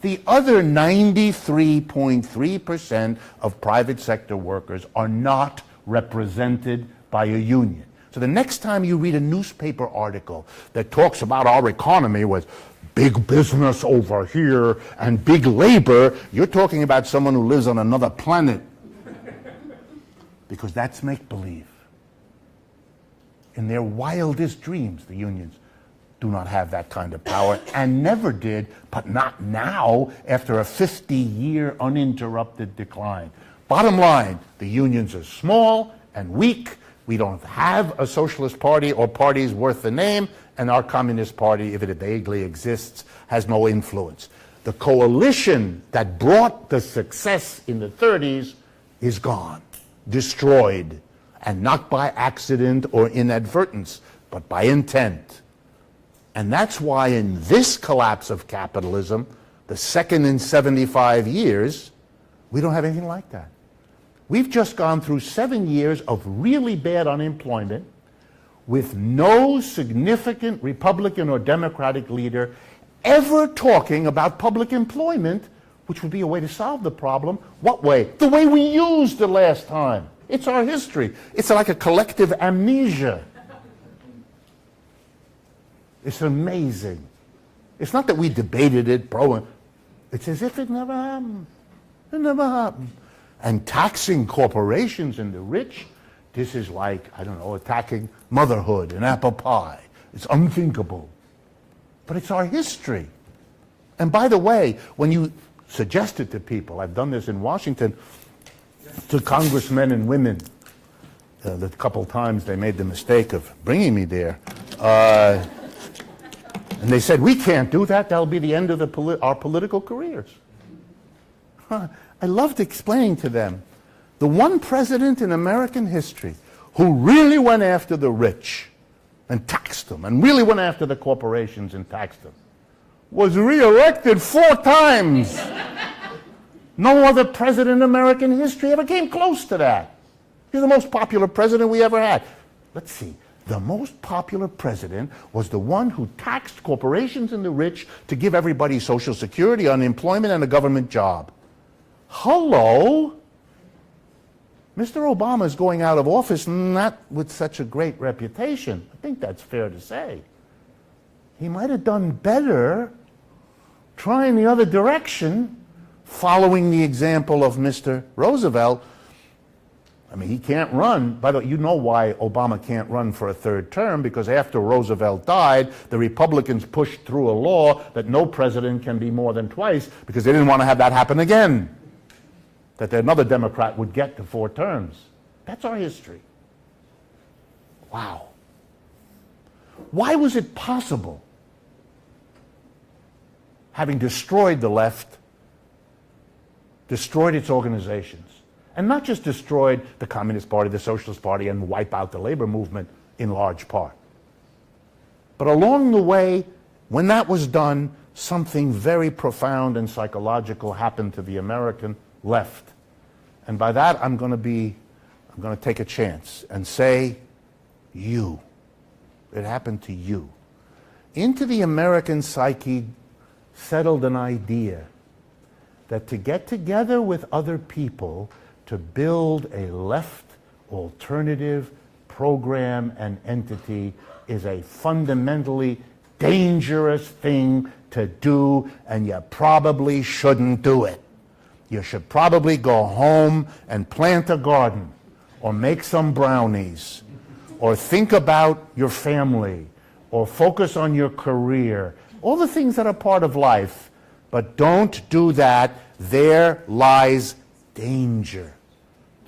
The other 93.3% of private sector workers are not represented by a union. So the next time you read a newspaper article that talks about our economy with big business over here and big labor, you're talking about someone who lives on another planet. Because that's make-believe. In their wildest dreams, the unions do not have that kind of power, and never did, but not now, after a 50-year uninterrupted decline. Bottom line, the unions are small and weak. We don't have a socialist party or parties worth the name, and our Communist Party, if it vaguely exists, has no influence. The coalition that brought the success in the 30s is gone, destroyed, and not by accident or inadvertence, but by intent. And that's why in this collapse of capitalism, the second in 75 years, we don't have anything like that. We've just gone through 7 years of really bad unemployment with no significant Republican or Democratic leader ever talking about public employment, which would be a way to solve the problem. What way? The way we used the last time. It's our history. It's like a collective amnesia. It's amazing. It's not that we debated it, it's as if it never happened. It never happened. And taxing corporations and the rich, this is like, I don't know, attacking motherhood and apple pie. It's unthinkable. But it's our history. And by the way, when you suggest it to people, I've done this in Washington, to congressmen and women, the couple times they made the mistake of bringing me there, and they said, we can't do that, that'll be the end of our political careers. I loved explaining to them, the one president in American history who really went after the rich and taxed them, and really went after the corporations and taxed them, was reelected 4 times. No other president in American history ever came close to that. He's the most popular president we ever had. Let's see. The most popular president was the one who taxed corporations and the rich to give everybody Social Security, unemployment, and a government job. Hello? Mr. Obama is going out of office not with such a great reputation. I think that's fair to say. He might have done better trying the other direction, following the example of Mr. Roosevelt. I mean, he can't run. By the way, you know why Obama can't run for a 3rd term, because after Roosevelt died, the Republicans pushed through a law that no president can be more than twice, because they didn't want to have that happen again, that another Democrat would get to 4 terms. That's our history. Wow. Why was it possible, having destroyed the left, destroyed its organizations, and not just destroyed the Communist Party, the Socialist Party, and wipe out the labor movement in large part, but along the way, when that was done, something very profound and psychological happened to the American left. And by that, I'm going to take a chance and say, you. It happened to you. Into the American psyche settled an idea that to get together with other people to build a left alternative program and entity is a fundamentally dangerous thing to do, and you probably shouldn't do it. You should probably go home and plant a garden, or make some brownies, or think about your family, or focus on your career, all the things that are part of life. But don't do that. There lies danger.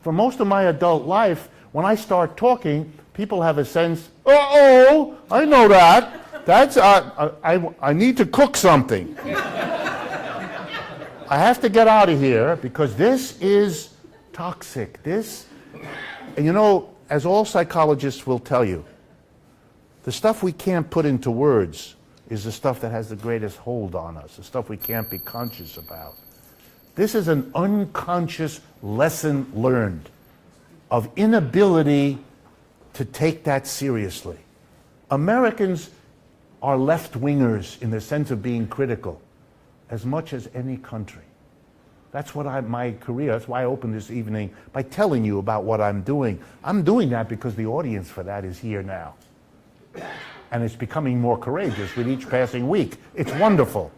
For most of my adult life, when I start talking, people have a sense, uh-oh, I know that. That's, I need to cook something. I have to get out of here because this is toxic. And you know, as all psychologists will tell you, the stuff we can't put into words is the stuff that has the greatest hold on us, the stuff we can't be conscious about. This is an unconscious lesson learned of inability to take that seriously. Americans are left-wingers in the sense of being critical as much as any country. That's what my career, that's why I opened this evening by telling you about what I'm doing. I'm doing that because the audience for that is here now. And it's becoming more courageous with each passing week. It's wonderful.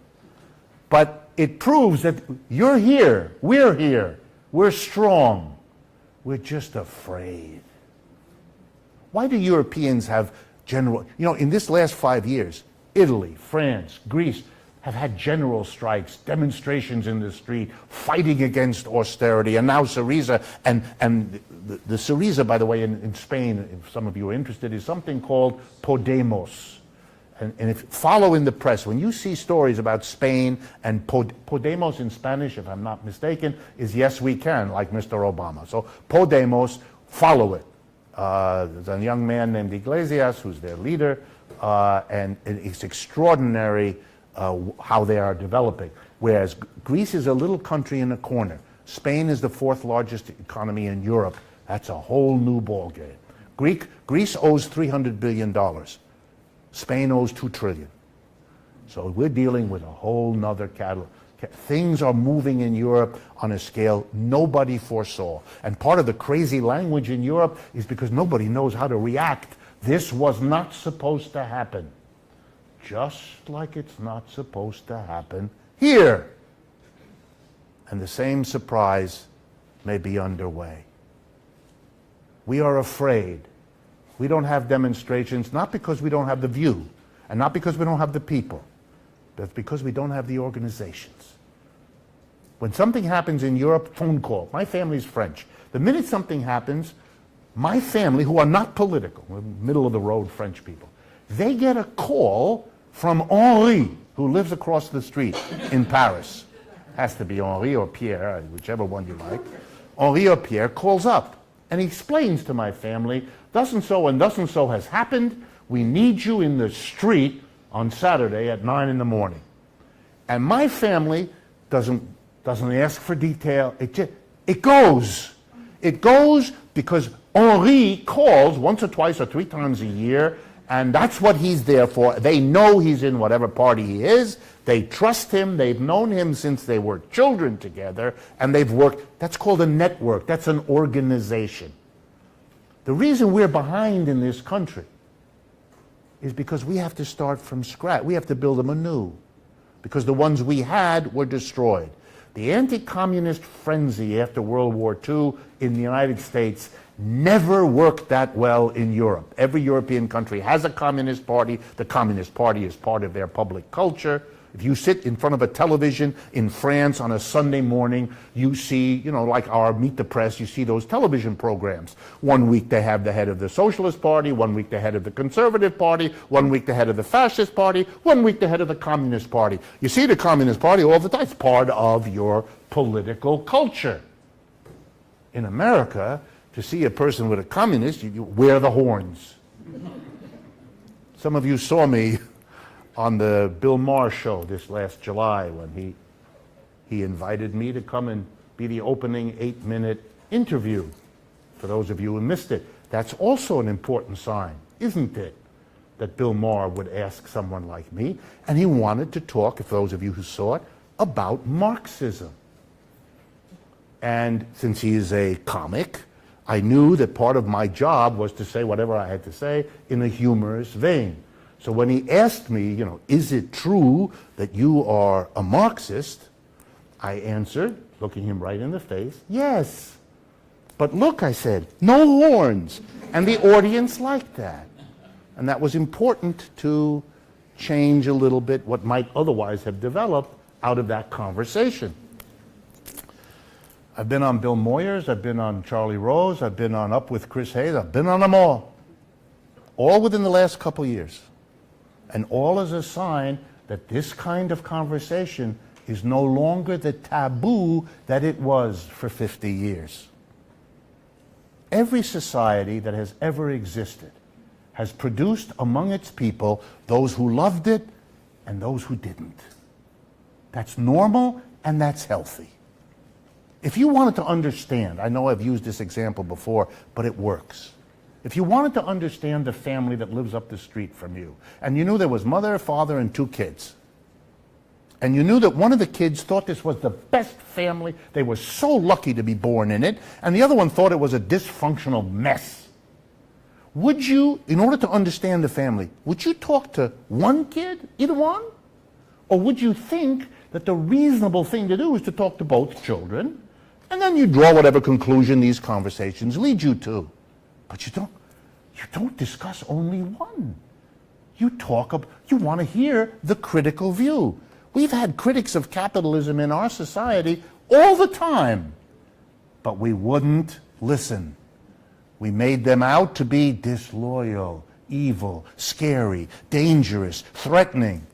But it proves that you're here, we're strong. We're just afraid. Why do Europeans have general, you know, in this last 5 years, Italy, France, Greece have had general strikes, demonstrations in the street, fighting against austerity, and now Syriza, and the Syriza, by the way, in Spain, if some of you are interested, is something called Podemos. And if follow in the press, when you see stories about Spain, and Podemos in Spanish, if I'm not mistaken, is yes we can, like Mr. Obama. So Podemos, follow it. There's a young man named Iglesias who's their leader, and it's extraordinary how they are developing. Whereas Greece is a little country in a corner. Spain is the 4th largest economy in Europe. That's a whole new ballgame. Greece owes $300 billion. Spain owes $2 trillion. So we're dealing with a whole nother catalog. Things are moving in Europe on a scale nobody foresaw. And part of the crazy language in Europe is because nobody knows how to react. This was not supposed to happen. Just like it's not supposed to happen here. And the same surprise may be underway. We are afraid. We don't have demonstrations, not because we don't have the view, and not because we don't have the people, That's because we don't have the organizations. When something happens in Europe, phone call. My family's French. The minute something happens, my family, who are not political, middle of the road French people, they get a call from Henri, who lives across the street in Paris. Has to be Henri or Pierre, whichever one you like. Henri or Pierre calls up and he explains to my family, thus and so has happened. We need you in the street on Saturday at 9 in the morning. And my family doesn't ask for detail. It goes. It goes because Henri calls once or twice or 3 times a year, and that's what he's there for. They know he's in whatever party he is. They trust him. They've known him since they were children together, and they've worked. That's called a network. That's an organization. The reason we're behind in this country is because we have to start from scratch. We have to build them anew because the ones we had were destroyed. The anti-communist frenzy after World War II in the United States never worked that well in Europe. Every European country has a communist party. The Communist Party is part of their public culture. If you sit in front of a television in France on a Sunday morning, you see, like our Meet the Press, you see those television programs. One week they have the head of the Socialist Party, one week the head of the Conservative Party, one week the head of the Fascist Party, one week the head of the Communist Party. You see the Communist Party all the time. It's part of your political culture. In America, to see a person with a communist, you wear the horns. Some of you saw me on the Bill Maher show this last July when he invited me to come and be the opening 8-minute interview. For those of you who missed it, that's also an important sign, isn't it? That Bill Maher would ask someone like me, and he wanted to talk, for those of you who saw it, about Marxism. And since he is a comic, I knew that part of my job was to say whatever I had to say in a humorous vein. So when he asked me, is it true that you are a Marxist? I answered, looking him right in the face, yes. But look, I said, no horns. And the audience liked that. And that was important to change a little bit what might otherwise have developed out of that conversation. I've been on Bill Moyers, I've been on Charlie Rose, I've been on Up with Chris Hayes, I've been on them all within the last couple years. And all as a sign that this kind of conversation is no longer the taboo that it was for 50 years. Every society that has ever existed has produced among its people those who loved it and those who didn't. That's normal and that's healthy. If you wanted to understand, I know I've used this example before, but it works. If you wanted to understand the family that lives up the street from you, and you knew there was mother, father, and 2 kids, and you knew that one of the kids thought this was the best family, they were so lucky to be born in it, and the other one thought it was a dysfunctional mess, would you, in order to understand the family, would you talk to one kid, either one? Or would you think that the reasonable thing to do is to talk to both children, and then you draw whatever conclusion these conversations lead you to? But you don't discuss only one. You want to hear the critical view. We've had critics of capitalism in our society all the time, but we wouldn't listen. We made them out to be disloyal, evil, scary, dangerous, threatening,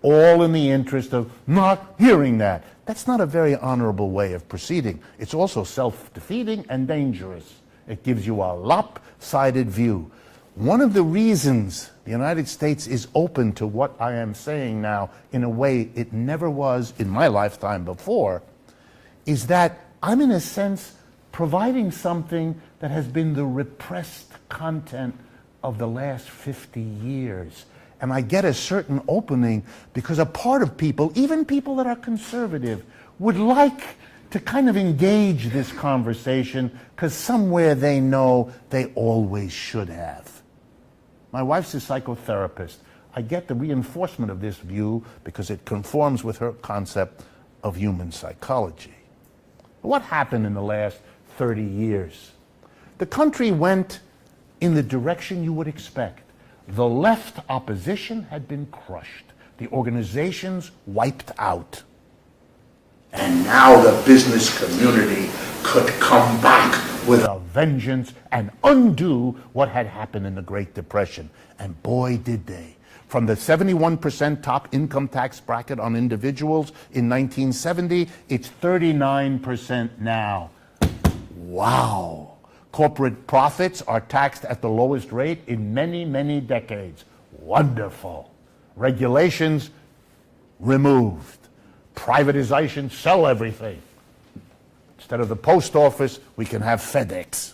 all in the interest of not hearing that. That's not a very honorable way of proceeding. It's also self-defeating and dangerous. It gives you a lopsided view. One of the reasons the United States is open to what I am saying now in a way it never was in my lifetime before is that I'm, in a sense, providing something that has been the repressed content of the last 50 years. And I get a certain opening because a part of people, even people that are conservative, would like to kind of engage this conversation because somewhere they know they always should have. My wife's a psychotherapist. I get the reinforcement of this view because it conforms with her concept of human psychology. What happened in the last 30 years? The country went in the direction you would expect. The left opposition had been crushed. The organizations wiped out. And now the business community could come back with A vengeance and undo what had happened in the Great Depression. And boy, did they. From the 71% top income tax bracket on individuals in 1970, it's 39% now. Wow. Corporate profits are taxed at the lowest rate in many, many decades. Wonderful. Regulations removed. Privatization, sell everything. Instead of the post office, we can have FedEx.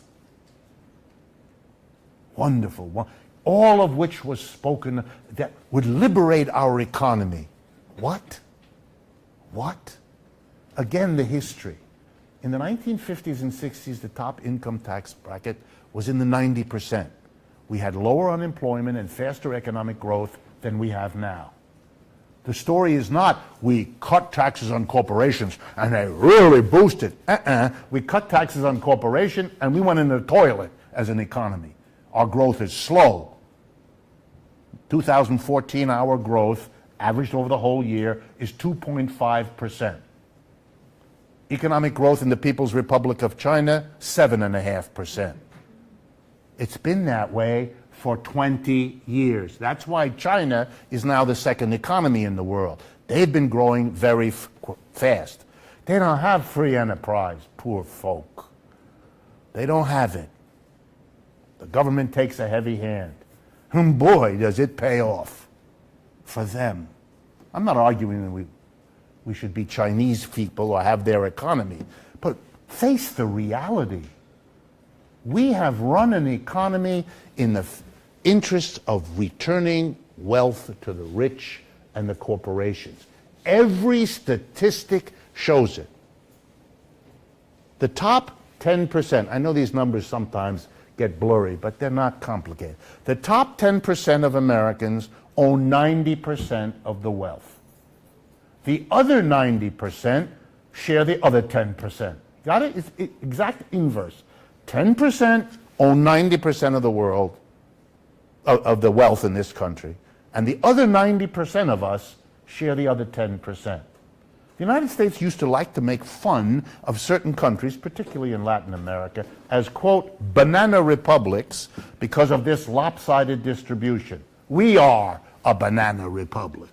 Wonderful. All of which was spoken that would liberate our economy. What? What? Again, the history. In the 1950s and 60s, the top income tax bracket was in the 90%. We had lower unemployment and faster economic growth than we have now. The story is not we cut taxes on corporations and they really boosted. We cut taxes on corporation and we went in the toilet as an economy. Our growth is slow. 2014, our growth, averaged over the whole year, is 2.5%. Economic growth in the People's Republic of China, 7.5%. It's been that way for 20 years. That's why China is now the second economy in the world. They've been growing very fast. They don't have free enterprise, poor folk. They don't have it. The government takes a heavy hand. And boy, does it pay off for them. I'm not arguing that we should be Chinese people or have their economy, but face the reality. We have run an economy in the interest of returning wealth to the rich and the corporations. Every statistic shows it. The top 10%, I know these numbers sometimes get blurry, but they're not complicated. The top 10% of Americans own 90% of the wealth. The other 90% share the other 10%. Got it? It's exact inverse. 10% own 90% of the world, of the wealth in this country, and the other 90% of us share the other 10%. The United States used to like to make fun of certain countries, particularly in Latin America, as, quote, banana republics because of this lopsided distribution. We are a banana republic.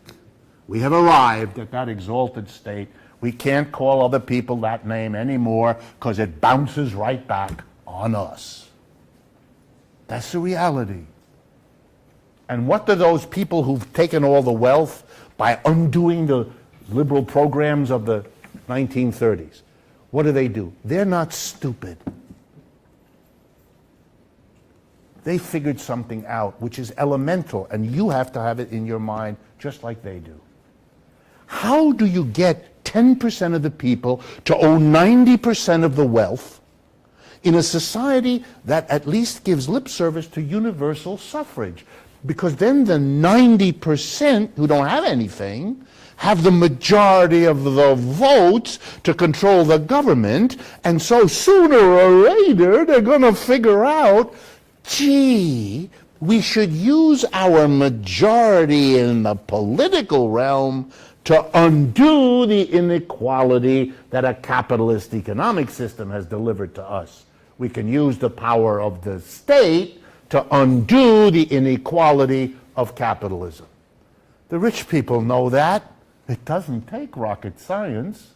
We have arrived at that exalted state. We can't call other people that name anymore because it bounces right back on us. That's the reality. And what do those people who've taken all the wealth by undoing the liberal programs of the 1930s, what do? They're not stupid. They figured something out which is elemental, and you have to have it in your mind just like they do. How do you get 10% of the people to own 90% of the wealth in a society that at least gives lip service to universal suffrage? Because then the 90% who don't have anything have the majority of the votes to control the government, and so sooner or later they're going to figure out, gee, we should use our majority in the political realm to undo the inequality that a capitalist economic system has delivered to us. We can use the power of the state to undo the inequality of capitalism. The rich people know that. It doesn't take rocket science.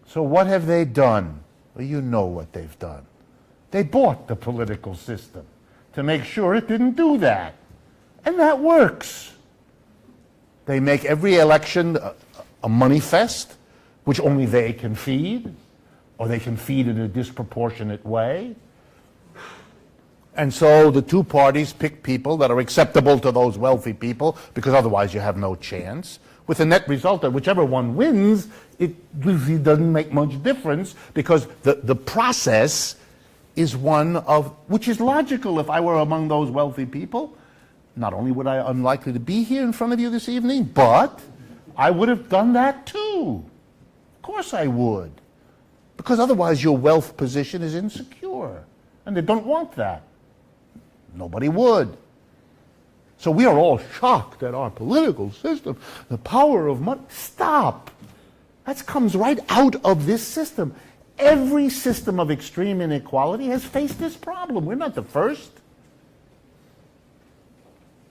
So what have they done? Well, you know what they've done. They bought the political system to make sure it didn't do that. And that works. They make every election a money fest, which only they can feed, or they can feed in a disproportionate way. And so the two parties pick people that are acceptable to those wealthy people, because otherwise you have no chance, with the net result that whichever one wins, it really doesn't make much difference, because the process is one of, which is logical. If I were among those wealthy people, not only would I unlikely to be here in front of you this evening, but I would have done that too. Of course I would. Because otherwise your wealth position is insecure. And they don't want that. Nobody would. So we are all shocked at our political system, the power of money. Stop. That comes right out of this system. Every system of extreme inequality has faced this problem. We're not the first.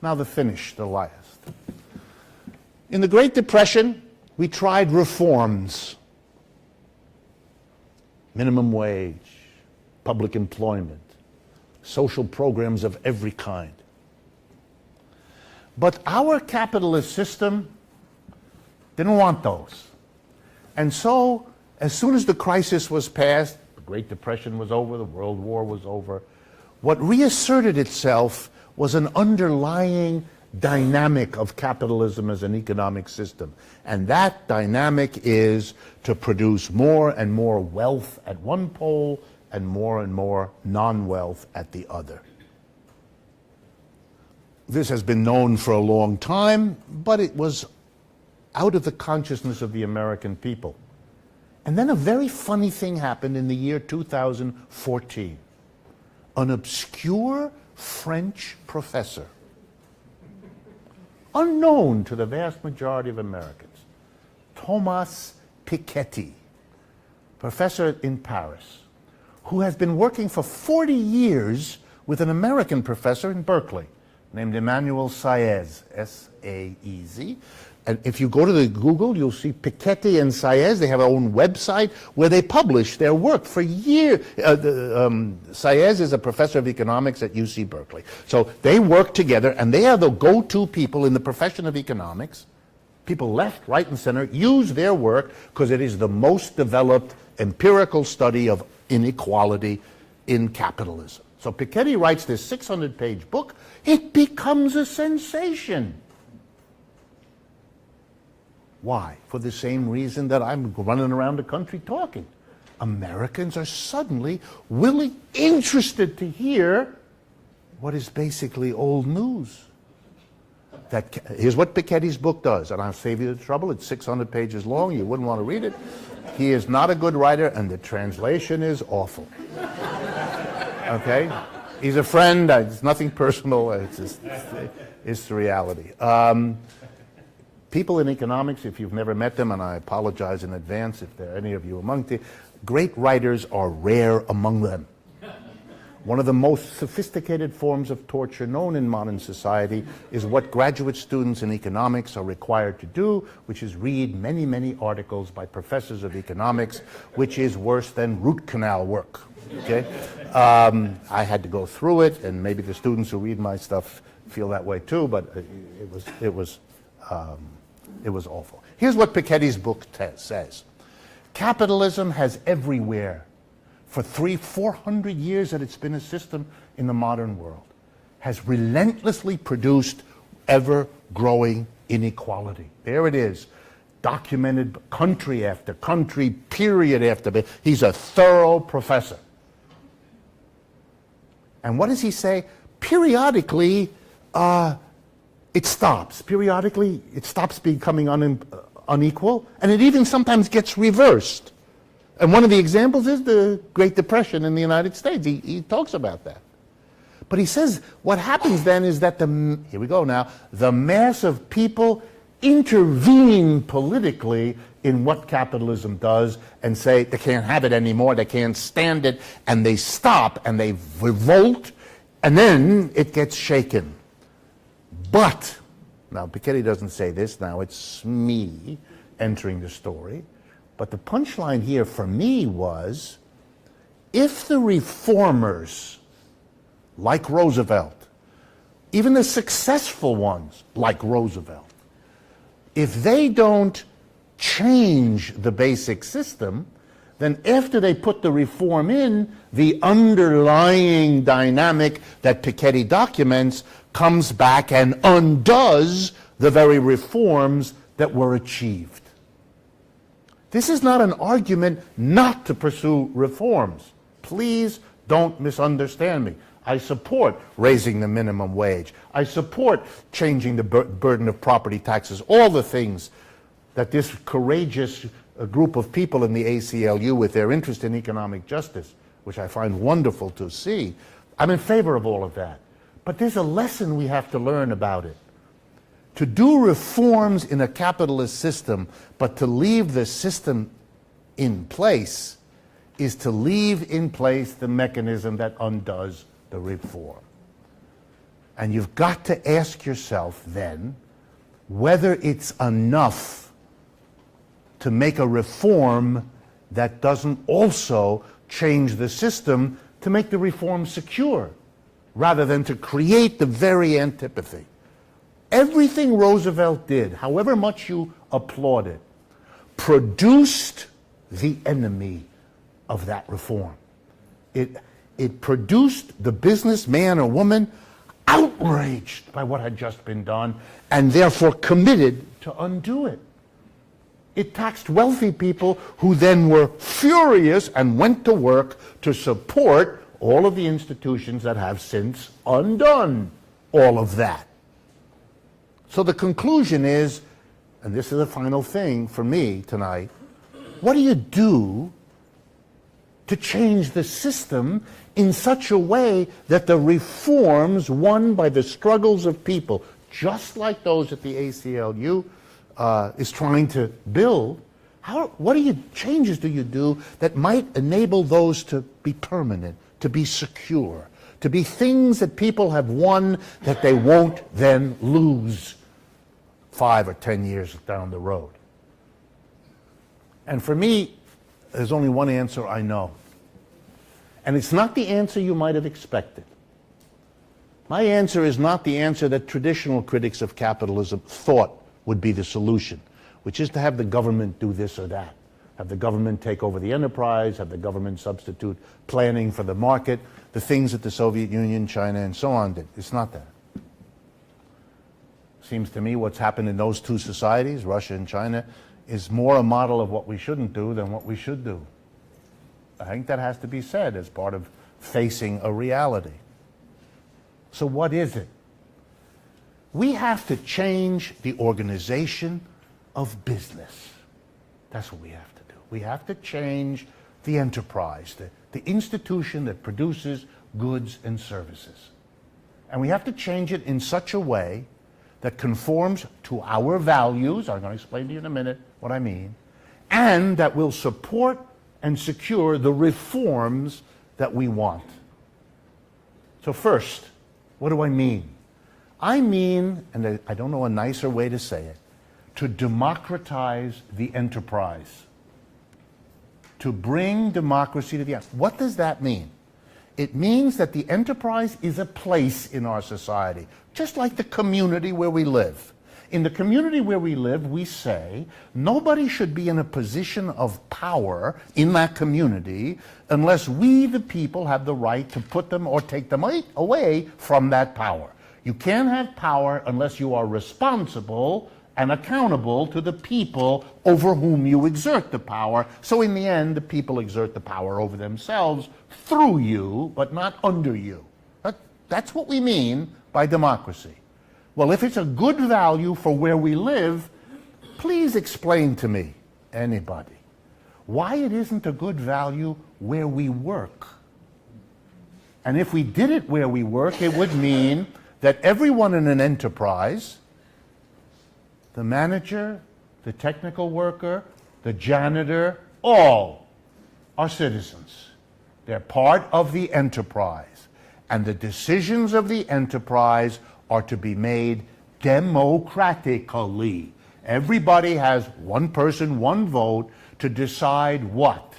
Now the finish, the last. In the Great Depression, we tried reforms. Minimum wage, public employment, social programs of every kind. But our capitalist system didn't want those. And so, as soon as the crisis was past, the Great Depression was over, the World War was over, what reasserted itself was an underlying dynamic of capitalism as an economic system. And that dynamic is to produce more and more wealth at one pole and more non-wealth at the other. This has been known for a long time, but it was out of the consciousness of the American people. And then a very funny thing happened in the year 2014. An obscure French professor, unknown to the vast majority of Americans, Thomas Piketty, professor in Paris, who has been working for 40 years with an American professor in Berkeley named Emmanuel Saez, S-A-E-Z. And if you go to the Google, you'll see Piketty and Saez. They have their own website where they publish their work for years. Saez is a professor of economics at UC Berkeley. So they work together, and they are the go-to people in the profession of economics. People left, right, and center use their work because it is the most developed empirical study of inequality in capitalism. So Piketty writes this 600-page book. It becomes a sensation. Why? For the same reason that I'm running around the country talking. Americans are suddenly interested to hear what is basically old news. Here's what Piketty's book does, and I'll save you the trouble. It's 600 pages long. You wouldn't want to read it. He is not a good writer, and the translation is awful. Okay? He's a friend. It's nothing personal. It's the reality. People in economics, if you've never met them, and I apologize in advance if there are any of you among them, great writers are rare among them. One of the most sophisticated forms of torture known in modern society is what graduate students in economics are required to do, which is read many, many articles by professors of economics, which is worse than root canal work. Okay? I had to go through it, and maybe the students who read my stuff feel that way too, but it was awful. Here's what Piketty's book says. Capitalism has everywhere, for 400 years that it's been a system in the modern world, has relentlessly produced ever-growing inequality. There it is, documented country after country, period after period. He's a thorough professor. And what does he say? Periodically, it stops. Periodically, it stops becoming unequal, and it even sometimes gets reversed. And one of the examples is the Great Depression in the United States. He talks about that. But he says what happens then is that here we go now, the mass of people intervene politically in what capitalism does and say they can't have it anymore, they can't stand it, and they stop and they revolt, and then it gets shaken. But, now Piketty doesn't say this, now it's me entering the story, but the punchline here for me was, if the reformers, like Roosevelt, even the successful ones, like Roosevelt, if they don't change the basic system, then after they put the reform in, the underlying dynamic that Piketty documents comes back and undoes the very reforms that were achieved. This is not an argument not to pursue reforms. Please don't misunderstand me. I support raising the minimum wage. I support changing the burden of property taxes, all the things that this courageous group of people in the ACLU with their interest in economic justice, which I find wonderful to see. I'm in favor of all of that. But there's a lesson we have to learn about it. To do reforms in a capitalist system, but to leave the system in place, is to leave in place the mechanism that undoes the reform. And you've got to ask yourself then whether it's enough to make a reform that doesn't also change the system to make the reform secure, rather than to create the very antipathy. Everything Roosevelt did, however much you applaud it, produced the enemy of that reform. It produced the businessman or woman outraged by what had just been done and therefore committed to undo it. It taxed wealthy people who then were furious and went to work to support all of the institutions that have since undone all of that. So the conclusion is, and this is the final thing for me tonight, what do you do to change the system in such a way that the reforms won by the struggles of people, just like those that the ACLU is trying to build, what changes do you do that might enable those to be permanent, to be secure, to be things that people have won that they won't then lose 5 or 10 years down the road? And for me, there's only one answer I know. And it's not the answer you might have expected. My answer is not the answer that traditional critics of capitalism thought would be the solution, which is to have the government do this or that. Have the government take over the enterprise, have the government substitute planning for the market, the things that the Soviet Union, China, and so on did. It's not that. Seems to me what's happened in those two societies, Russia and China, is more a model of what we shouldn't do than what we should do. I think that has to be said as part of facing a reality. So what is it? We have to change the organization of business. That's what we have to do. We have to change the enterprise, the institution that produces goods and services. And we have to change it in such a way that conforms to our values, I'm going to explain to you in a minute what I mean, and that will support and secure the reforms that we want. So first, what do I mean? I mean, and I don't know a nicer way to say it, to democratize the enterprise. To bring democracy to the end. What does that mean? It means that the enterprise is a place in our society, just like the community where we live. In the community where we live, we say nobody should be in a position of power in that community unless we, the people, have the right to put them or take them away from that power. You can't have power unless you are responsible and accountable to the people over whom you exert the power. So in the end, the people exert the power over themselves through you, but not under you. That's what we mean by democracy. Well, if it's a good value for where we live, please explain to me, anybody, why it isn't a good value where we work. And if we did it where we work, it would mean that everyone in an enterprise, the manager, the technical worker, the janitor, all are citizens. They're part of the enterprise. And the decisions of the enterprise are to be made democratically. Everybody has one person, one vote to decide what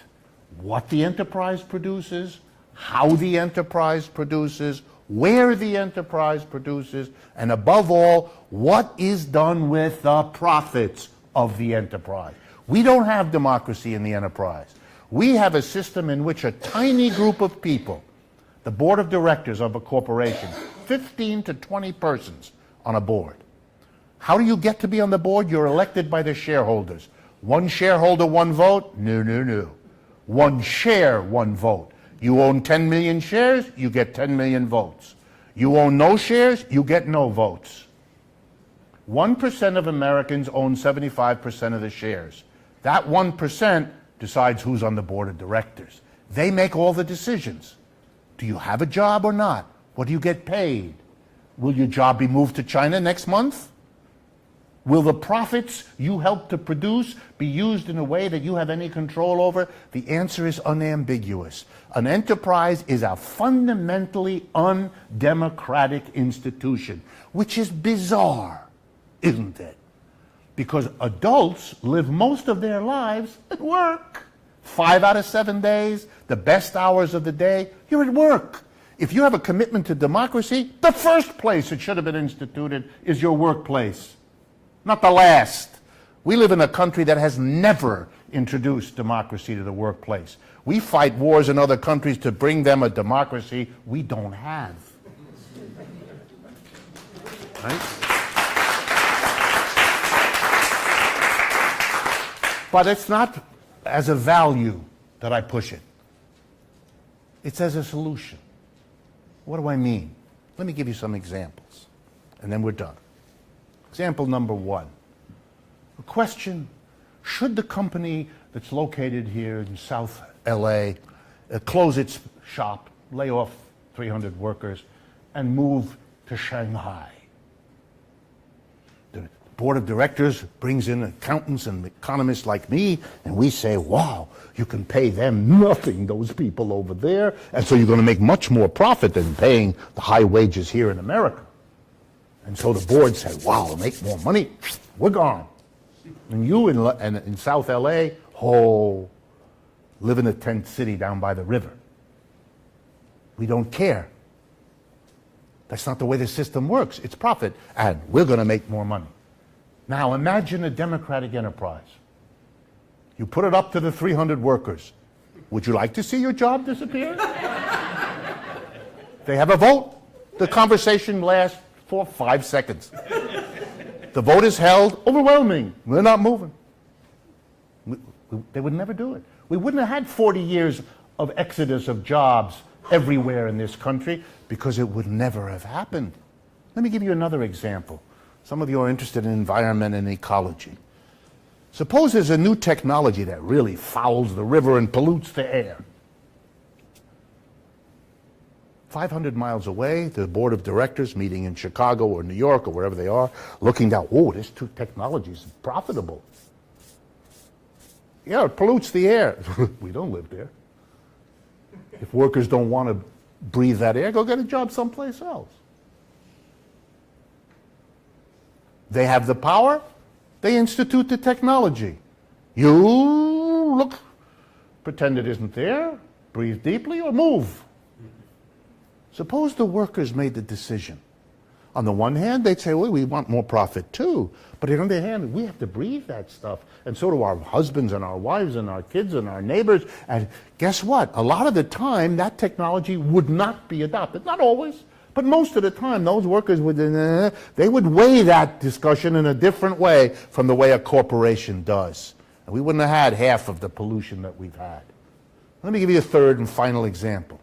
the enterprise produces, how the enterprise produces, where the enterprise produces, and above all, what is done with the profits of the enterprise. We don't have democracy in the enterprise. We have a system in which a tiny group of people, the board of directors of a corporation, 15 to 20 persons on a board. How do you get to be on the board? You're elected by the shareholders. One shareholder, one vote? No. One share, one vote. You own 10 million shares, you get 10 million votes. You own no shares, you get no votes. 1% of Americans own 75% of the shares. That 1% decides who's on the board of directors. They make all the decisions. Do you have a job or not? What do you get paid? Will your job be moved to China next month? Will the profits you help to produce be used in a way that you have any control over? The answer is unambiguous. An enterprise is a fundamentally undemocratic institution, which is bizarre, isn't it? Because adults live most of their lives at work. 5 out of 7 days, the best hours of the day, you're at work. If you have a commitment to democracy, the first place it should have been instituted is your workplace, not the last. We live in a country that has never introduced democracy to the workplace. We fight wars in other countries to bring them a democracy we don't have. Right? But it's not as a value that I push it. It's as a solution. What do I mean? Let me give you some examples, and then we're done. Example number 1. A question: should the company that's located here in South LA close its shop, lay off 300 workers, and move to Shanghai? The board of directors brings in accountants and economists like me, and we say, wow, you can pay them nothing, those people over there, and so you're going to make much more profit than paying the high wages here in America. And so the board said, wow, we'll make more money, we're gone. And you in South LA, live in a tent city down by the river. We don't care. That's not the way the system works. It's profit, and we're going to make more money. Now imagine a democratic enterprise. You put it up to the 300 workers. Would you like to see your job disappear? They have a vote. The conversation lasts for 5 seconds. The vote is held, overwhelming. We're not moving. They would never do it. We wouldn't have had 40 years of exodus of jobs everywhere in this country because it would never have happened. Let me give you another example. Some of you are interested in environment and ecology. Suppose there's a new technology that really fouls the river and pollutes the air. 500 miles away, the board of directors meeting in Chicago or New York or wherever they are, looking down, oh, this technology is profitable. Yeah, it pollutes the air. We don't live there. If workers don't want to breathe that air, go get a job someplace else. They have the power, they institute the technology. You look, pretend it isn't there, breathe deeply, or move. Suppose the workers made the decision. On the one hand, they'd say, well, we want more profit too. But on the other hand, we have to breathe that stuff. And so do our husbands and our wives and our kids and our neighbors. And guess what? A lot of the time, that technology would not be adopted. Not always, but most of the time, those workers would, they would weigh that discussion in a different way from the way a corporation does. And we wouldn't have had half of the pollution that we've had. Let me give you a third and final example.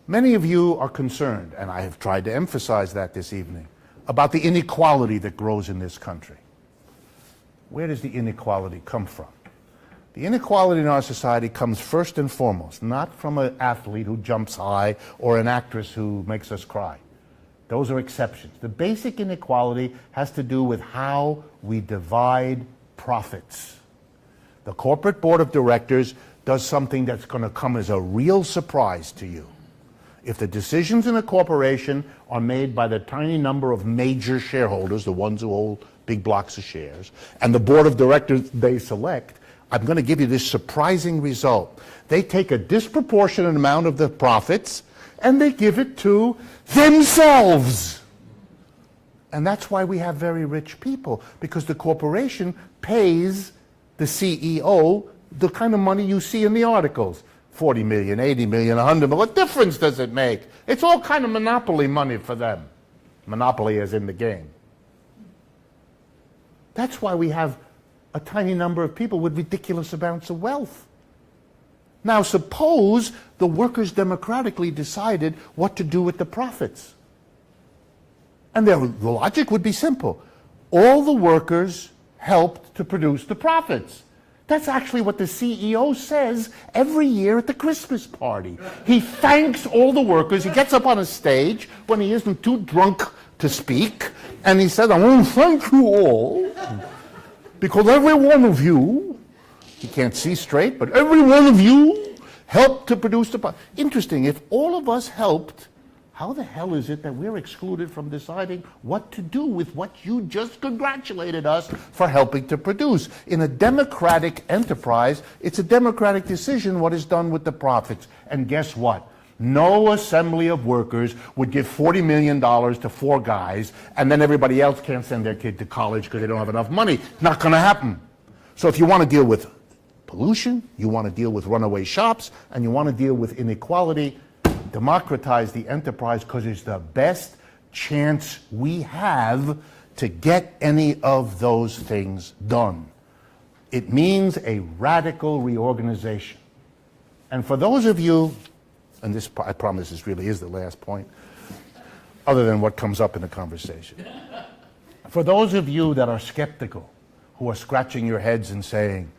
Many of you are concerned, and I have tried to emphasize that this evening, about the inequality that grows in this country. Where does the inequality come from? The inequality in our society comes first and foremost, not from an athlete who jumps high or an actress who makes us cry. Those are exceptions. The basic inequality has to do with how we divide profits. The corporate board of directors does something that's going to come as a real surprise to you. If the decisions in a corporation are made by the tiny number of major shareholders, the ones who hold big blocks of shares, and the board of directors they select, I'm going to give you this surprising result. They take a disproportionate amount of the profits and they give it to themselves. And that's why we have very rich people, because the corporation pays the CEO the kind of money you see in the articles. 40 million, 80 million, 100 million. What difference does it make? It's all kind of monopoly money for them. Monopoly as in the game. That's why we have a tiny number of people with ridiculous amounts of wealth. Now suppose the workers democratically decided what to do with the profits. And the logic would be simple. All the workers helped to produce the profits. That's actually what the CEO says every year at the Christmas party. He thanks all the workers. He gets up on a stage when he isn't too drunk to speak, and he says, I want to thank you all, because every one of you, he can't see straight, but every one of you helped to produce the product. Interesting, if all of us helped, how the hell is it that we're excluded from deciding what to do with what you just congratulated us for helping to produce? In a democratic enterprise, it's a democratic decision what is done with the profits. And guess what? No assembly of workers would give $40 million to 4 guys, and then everybody else can't send their kid to college because they don't have enough money. Not going to happen. So if you want to deal with pollution, you want to deal with runaway shops, and you want to deal with inequality, democratize the enterprise, because it's the best chance we have to get any of those things done. It means a radical reorganization. And for those of you, and this, I promise this really is the last point, other than what comes up in the conversation. For those of you that are skeptical, who are scratching your heads and saying,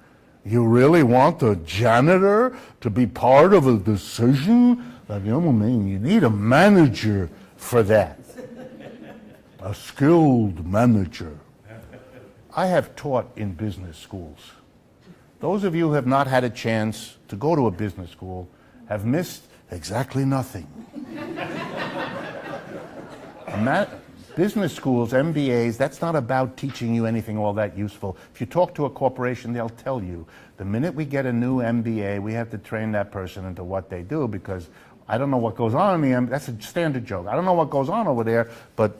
you really want the janitor to be part of a decision? You need a manager for that. A skilled manager. I have taught in business schools. Those of you who have not had a chance to go to a business school have missed exactly nothing. Business schools, MBAs, that's not about teaching you anything all that useful. If you talk to a corporation, they'll tell you, the minute we get a new MBA, we have to train that person into what they do, because I don't know what goes on in the MBA. That's a standard joke. I don't know what goes on over there, but,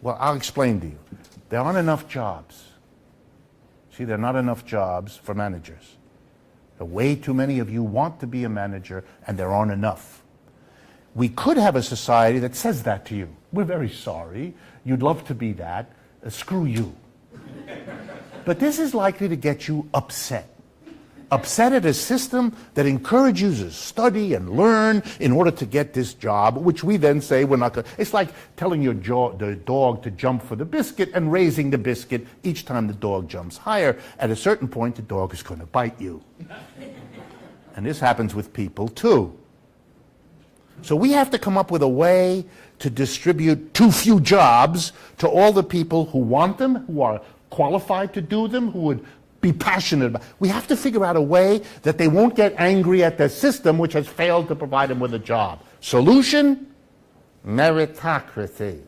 well, I'll explain to you. There aren't enough jobs. See, there are not enough jobs for managers. Way too many of you want to be a manager, and there aren't enough. We could have a society that says that to you. We're very sorry. You'd love to be that. Screw you. But this is likely to get you upset. Upset at a system that encourages you to study and learn in order to get this job, which we then say we're not going to. It's like telling the dog to jump for the biscuit and raising the biscuit each time the dog jumps higher. At a certain point, the dog is going to bite you. And this happens with people too. So we have to come up with a way to distribute too few jobs to all the people who want them, who are qualified to do them, who would be passionate about. We have to figure out a way that they won't get angry at the system which has failed to provide them with a job. Solution? Meritocracy.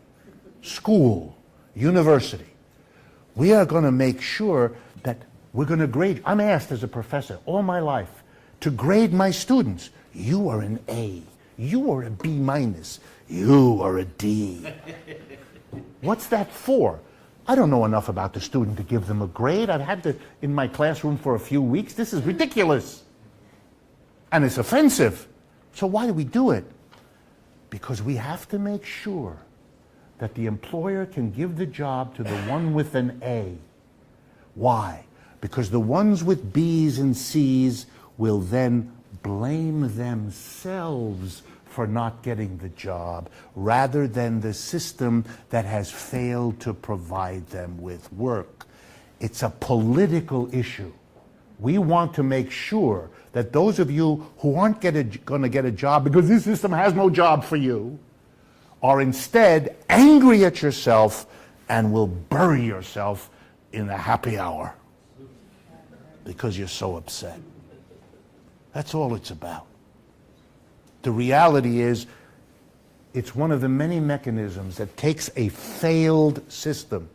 School. University. We are going to make sure that we're going to grade. I'm asked as a professor all my life to grade my students. You are an A. You are a B minus. You are a D. What's that for? I don't know enough about the student to give them a grade. I've had to in my classroom for a few weeks. This is ridiculous. And it's offensive. So why do we do it? Because we have to make sure that the employer can give the job to the one with an A. Why? Because the ones with B's and C's will then blame themselves for not getting the job, rather than the system that has failed to provide them with work. It's a political issue. We want to make sure that those of you who aren't going to get a job because this system has no job for you are instead angry at yourself and will bury yourself in a happy hour because you're so upset. That's all it's about. The reality is, it's one of the many mechanisms that takes a failed system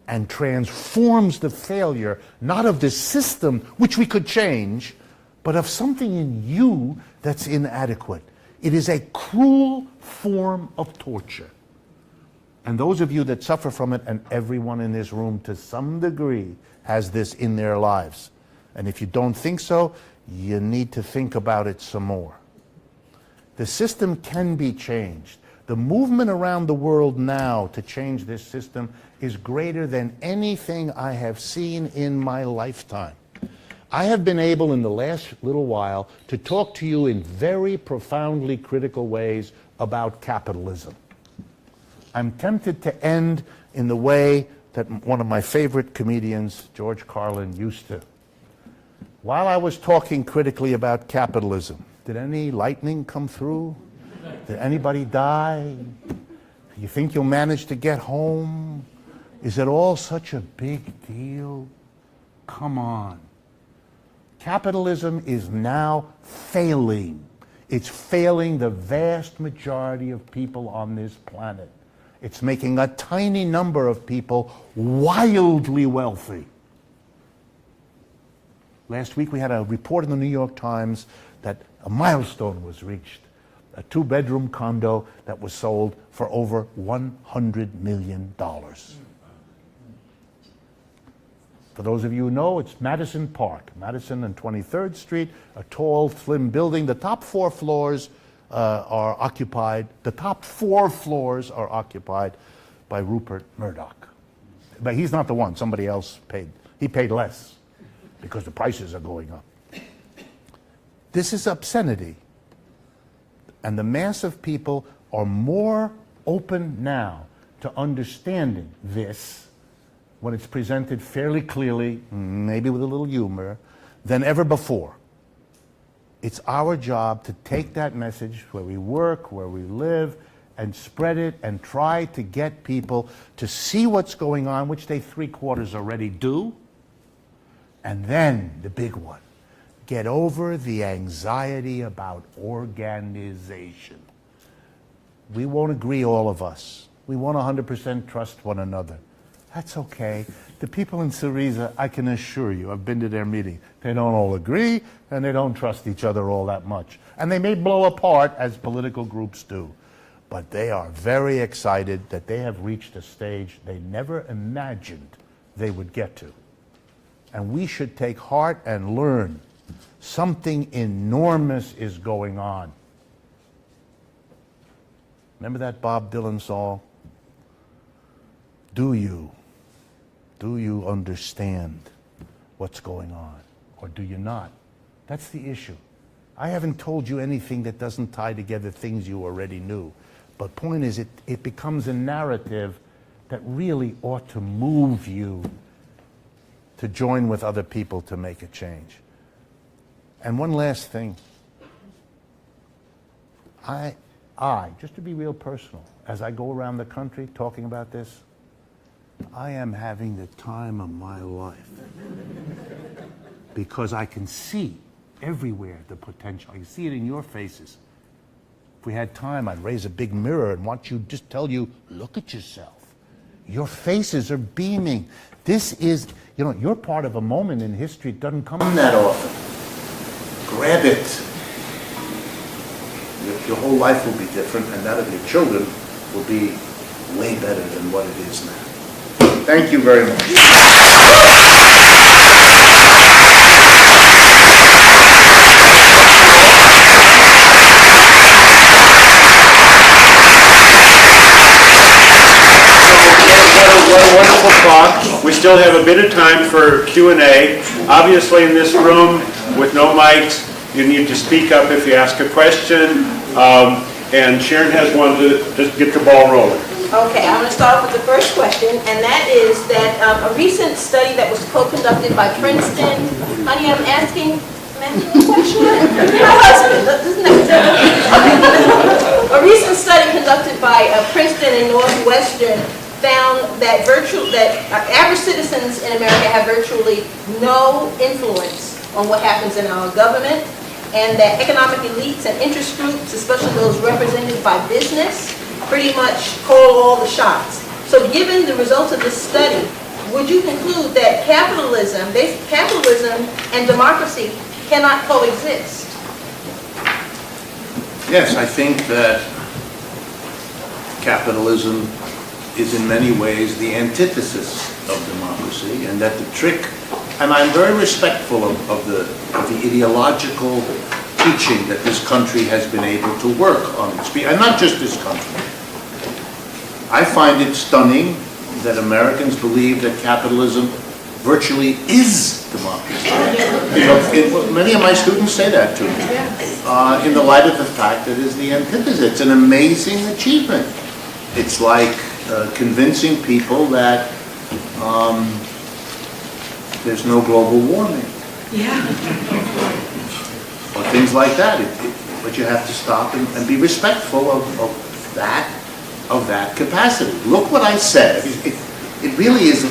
and transforms the failure, not of the system, which we could change, but of something in you that's inadequate. It is a cruel form of torture. And those of you that suffer from it, and everyone in this room to some degree has this in their lives. And if you don't think so, you need to think about it some more. The system can be changed. The movement around the world now to change this system is greater than anything I have seen in my lifetime. I have been able in the last little while to talk to you in very profoundly critical ways about capitalism. I'm tempted to end in the way that one of my favorite comedians, George Carlin, used to. While I was talking critically about capitalism, did any lightning come through? Did anybody die? You think you'll manage to get home? Is it all such a big deal? Come on. Capitalism is now failing. It's failing the vast majority of people on this planet. It's making a tiny number of people wildly wealthy. Last week we had a report in the New York Times that a milestone was reached. A 2-bedroom condo that was sold for over $100 million. For those of you who know, it's Madison Park, Madison and 23rd Street, a tall, slim building. The top 4 floors are occupied. The top 4 floors are occupied by Rupert Murdoch. But he's not the one. Somebody else paid. He paid less because the prices are going up. This is obscenity. And the mass of people are more open now to understanding this when it's presented fairly clearly, maybe with a little humor, than ever before. It's our job to take that message where we work, where we live, and spread it and try to get people to see what's going on, which they 3/4 already do. And then the big one. Get over the anxiety about organization. We won't agree, all of us. We won't 100% trust one another. That's okay. The people in Syriza, I can assure you, I've been to their meeting. They don't all agree, and they don't trust each other all that much. And they may blow apart, as political groups do. But they are very excited that they have reached a stage they never imagined they would get to. And we should take heart and learn. Something enormous is going on. Remember that Bob Dylan song? Do you understand what's going on? Or do you not? That's the issue. I haven't told you anything that doesn't tie together things you already knew. But point is, it becomes a narrative that really ought to move you to join with other people to make a change. And one last thing. I, just to be real personal, as I go around the country talking about this, I am having the time of my life. Because I can see everywhere the potential. I can see it in your faces. If we had time, I'd raise a big mirror and just tell you, look at yourself. Your faces are beaming. This is, you're part of a moment in history that doesn't come that often. Grab it. Your whole life will be different, and that of your children will be way better than what it is now. Thank you very much. What a wonderful talk. We still have a bit of time for Q&A. Obviously in this room with no mics, you need to speak up if you ask a question. And Sharon has one to just get the ball rolling. Okay, I'm going to start with the first question, and that is that a recent study that was co-conducted by Princeton. Honey, I'm asking men a question. My husband, isn't that? A recent study conducted by Princeton and Northwestern found that average citizens in America have virtually no influence on what happens in our government, and that economic elites and interest groups, especially those represented by business, pretty much call all the shots. So given the results of this study, would you conclude that capitalism and democracy cannot coexist? Yes, I think that capitalism is in many ways the antithesis of democracy, and that the trick, and I'm very respectful of the ideological teaching that this country has been able to work on its feet, and not just this country. I find it stunning that Americans believe that capitalism virtually is democracy. Many of my students say that to me, in the light of the fact that it is the antithesis. It's an amazing achievement. It's like convincing people that there's no global warming. Yeah. Or things like that. But you have to stop and be respectful of that capacity. Look what I said. It really is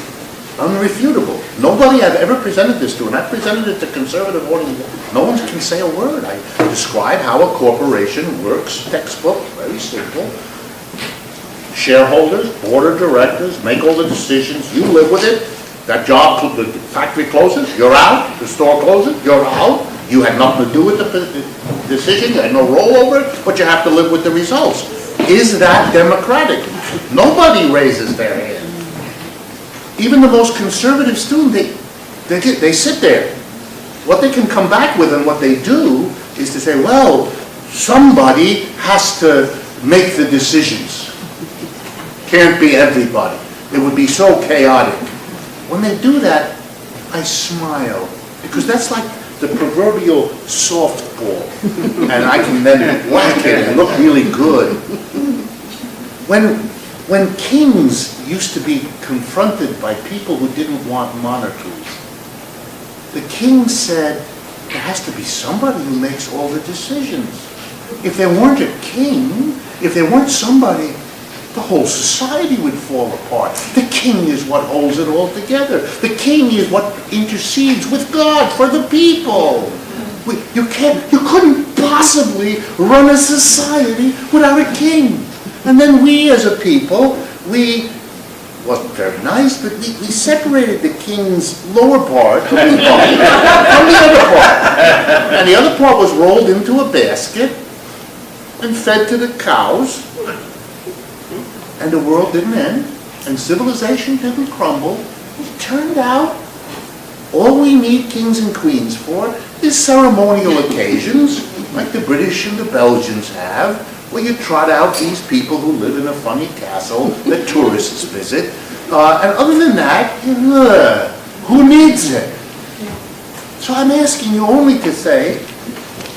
unrefutable. Nobody I've ever presented this to, and I've presented it to conservative audiences, no one can say a word. I describe how a corporation works, textbook, very simple. Shareholders, board of directors, make all the decisions, you live with it. That job, the factory closes, you're out. The store closes, you're out. You had nothing to do with the decision, you had no role over it, but you have to live with the results. Is that democratic? Nobody raises their hand. Even the most conservative student, they sit there. What they can come back with and what they do is to say, well, somebody has to make the decisions. Can't be everybody. It would be so chaotic. When they do that, I smile, because that's like the proverbial softball, and I can then whack it and look really good. When kings used to be confronted by people who didn't want monarchies, the king said, there has to be somebody who makes all the decisions. If there weren't a king, if there weren't somebody, the whole society would fall apart. The king is what holds it all together. The king is what intercedes with God for the people. You couldn't possibly run a society without a king. And then we as a people, wasn't very nice, but we separated the king's lower part from the other part. And the other part was rolled into a basket and fed to the cows. And the world didn't end, and civilization didn't crumble. It turned out all we need kings and queens for is ceremonial occasions, like the British and the Belgians have, where you trot out these people who live in a funny castle that tourists visit. And other than that, who needs it? So I'm asking you only to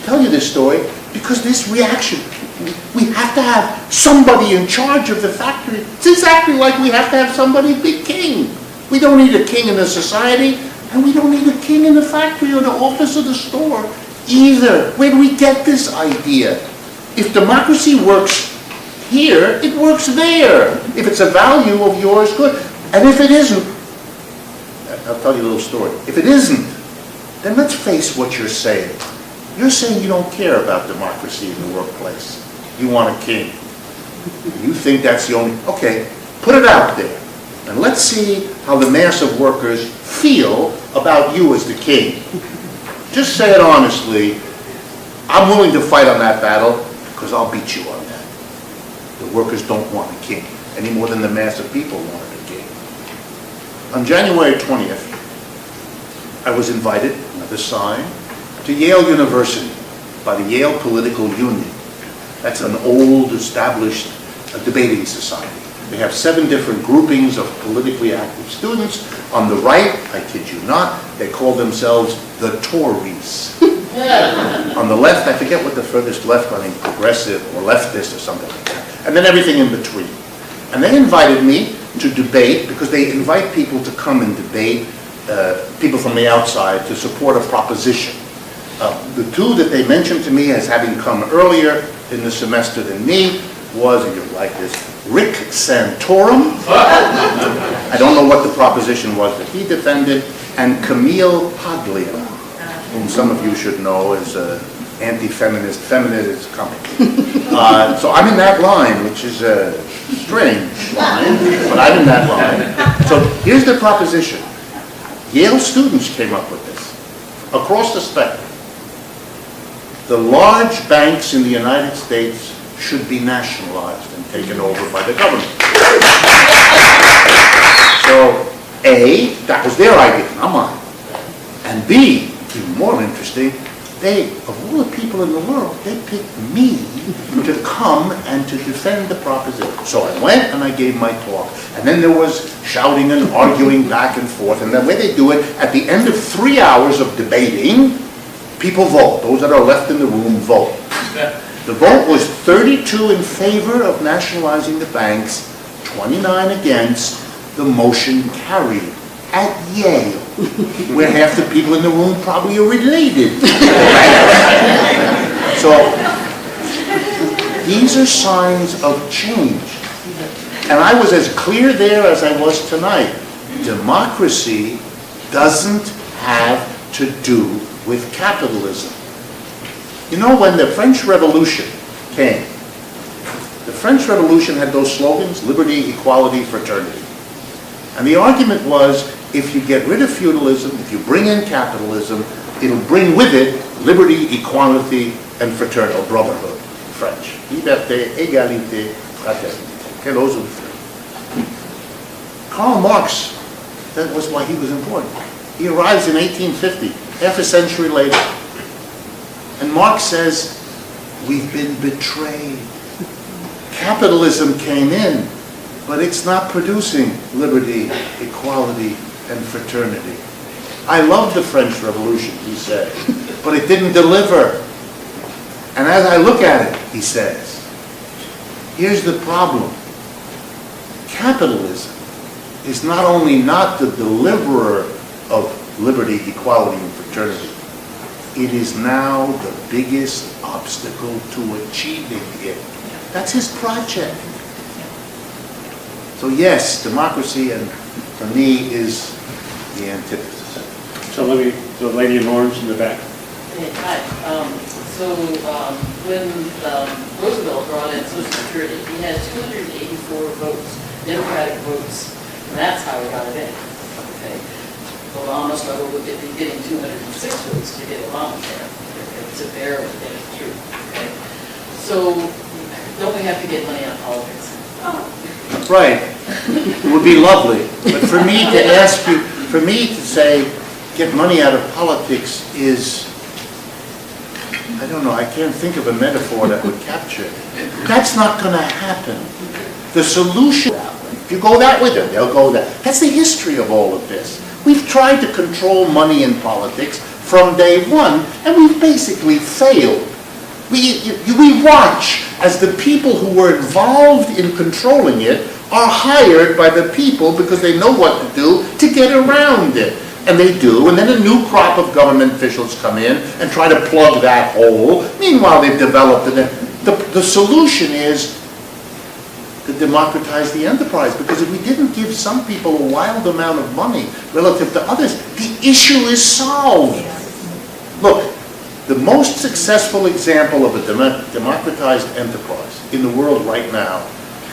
tell you this story, because this reaction, we have to have somebody in charge of the factory. It's exactly like we have to have somebody be king. We don't need a king in the society, and we don't need a king in the factory or the office or the store either. Where do we get this idea? If democracy works here, it works there. If it's a value of yours, good. And if it isn't, I'll tell you a little story. If it isn't, then let's face what you're saying. You're saying you don't care about democracy in the workplace. You want a king. You think that's the only... Okay, put it out there. And let's see how the mass of workers feel about you as the king. Just say it honestly. I'm willing to fight on that battle because I'll beat you on that. The workers don't want a king any more than the mass of people wanted a king. On January 20th, I was invited, another sign, to Yale University by the Yale Political Union. That's an old, established debating society. They have 7 different groupings of politically active students. On the right, I kid you not, they call themselves the Tories. On the left, I forget what the furthest left, I think progressive or leftist or something like that. And then everything in between. And they invited me to debate, because they invite people to come and debate, people from the outside, to support a proposition. The 2 that they mentioned to me as having come earlier in the semester than me was, and you'll like this, Rick Santorum. I don't know what the proposition was that he defended, and Camille Paglia, whom some of you should know as anti-feminist, feminist is coming. So I'm in that line, which is a strange line, but I'm in that line. So here's the proposition. Yale students came up with this, across the spectrum. The large banks in the United States should be nationalized and taken over by the government. So, A, that was their idea, not mine. And B, even more interesting, they, of all the people in the world, they picked me to come and to defend the proposition. So I went and I gave my talk. And then there was shouting and arguing back and forth. And the way they do it, at the end of 3 hours of debating, people vote. Those that are left in the room vote. The vote was 32 in favor of nationalizing the banks, 29 against, the motion carried at Yale, where half the people in the room probably are related. So these are signs of change. And I was as clear there as I was tonight. Democracy doesn't have to do with capitalism. You know, when the French Revolution came, the French Revolution had those slogans, liberty, equality, fraternity. And the argument was, if you get rid of feudalism, if you bring in capitalism, it'll bring with it liberty, equality, and fraternity, or brotherhood, French. Liberté, égalité, fraternité. Okay, those are the three. Karl Marx, that was why he was important. He arrives in 1850, half a century later. And Marx says, we've been betrayed. Capitalism came in, but it's not producing liberty, equality, and fraternity. I love the French Revolution, he said, but it didn't deliver. And as I look at it, he says, here's the problem. Capitalism is not only not the deliverer of liberty, equality, and fraternity, it is now the biggest obstacle to achieving it. That's his project. So yes, democracy, and for me, is the antithesis. So let me, the lady in orange in the back. Hey, hi. When Roosevelt brought in Social Security, he had 284 votes, Democratic votes, and that's how he got it in. Okay. Obama struggled with getting 206 votes to get Obamacare, to barely get it through. Okay. So don't we have to get money out of politics? Right. It would be lovely. But for me to ask you, for me to say, get money out of politics is, I don't know, I can't think of a metaphor that would capture it. That's not going to happen. The solution, if you go that with them, they'll go that. That's the history of all of this. We've tried to control money in politics from day one, and we've basically failed. We watch as the people who were involved in controlling it are hired by the people because they know what to do to get around it. And they do, and then a new crop of government officials come in and try to plug that hole. Meanwhile, they've developed it. The solution is to democratize the enterprise, because if we didn't give some people a wild amount of money relative to others, the issue is solved. Look, the most successful example of a democratized enterprise in the world right now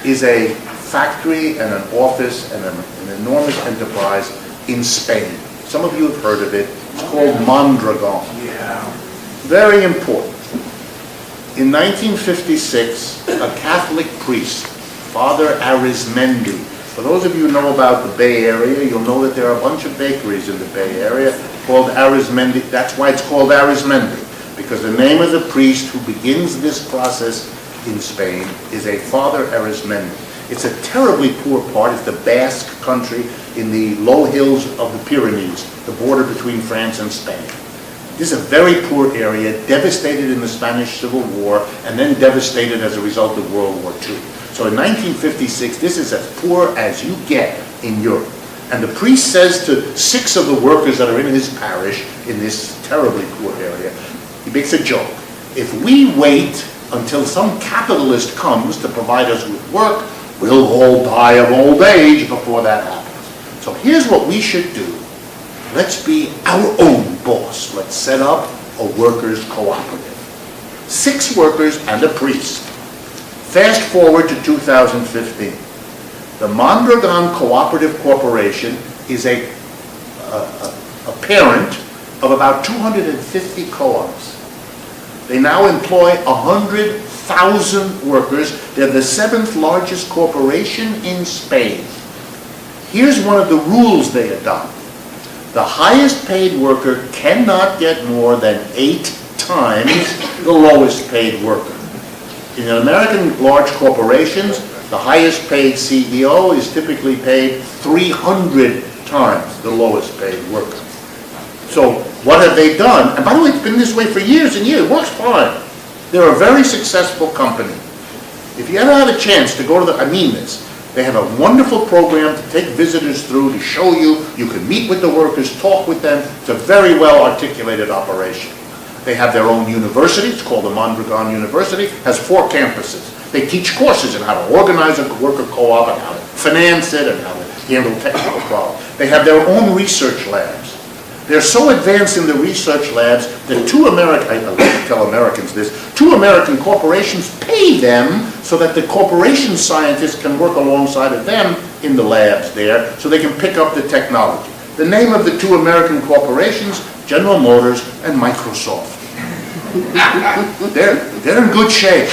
is a factory and an office and an enormous enterprise in Spain. Some of you have heard of it. It's called Mondragon. Yeah. Very important. In 1956, a Catholic priest, Father Arizmendi. For those of you who know about the Bay Area, you'll know that there are a bunch of bakeries in the Bay Area called Arizmendi. That's why it's called Arizmendi, because the name of the priest who begins this process in Spain is a Father Arizmendi. It's a terribly poor part. It's the Basque country in the low hills of the Pyrenees, the border between France and Spain. This is a very poor area, devastated in the Spanish Civil War, and then devastated as a result of World War II. So in 1956, this is as poor as you get in Europe. And the priest says to 6 of the workers that are in his parish, in this terribly poor area, he makes a joke. If we wait until some capitalist comes to provide us with work, we'll all die of old age before that happens. So here's what we should do. Let's be our own boss. Let's set up a workers' cooperative. 6 workers and a priest. Fast forward to 2015. The Mondragon Cooperative Corporation is a parent of about 250 co-ops. They now employ 100,000 workers. They're the 7th largest corporation in Spain. Here's one of the rules they adopt. The highest paid worker cannot get more than 8 times the lowest paid worker. In American large corporations, the highest paid CEO is typically paid 300 times the lowest paid worker. So what have they done? And by the way, it's been this way for years and years. It works fine. They're a very successful company. If you ever have a chance to go to I mean this, They have a wonderful program to take visitors through, to show you. You can meet with the workers, talk with them. It's a very well articulated operation. They have their own university. It's called the Mondragon University. It has 4 campuses. They teach courses on how to organize a worker co-op and how to finance it and how to handle technical problems. They have their own research labs. They're so advanced in the research labs that I tell Americans this, 2 American corporations pay them so that the corporation scientists can work alongside of them in the labs there so they can pick up the technology. The name of the 2 American corporations, General Motors and Microsoft. They're in good shape.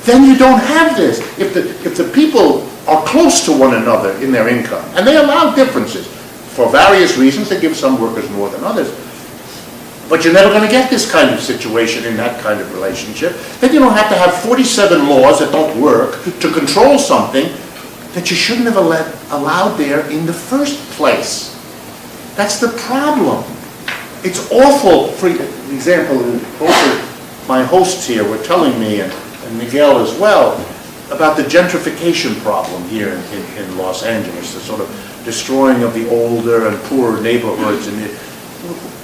Then you don't have this. If the people are close to one another in their income, and they allow differences, for various reasons, they give some workers more than others. But you're never going to get this kind of situation in that kind of relationship. Then you don't have to have 47 laws that don't work to control something that you shouldn't have allowed there in the first place. That's the problem. It's awful. For example, both of my hosts here were telling me, and Miguel as well, about the gentrification problem here in Los Angeles, the sort of destroying of the older and poorer neighborhoods.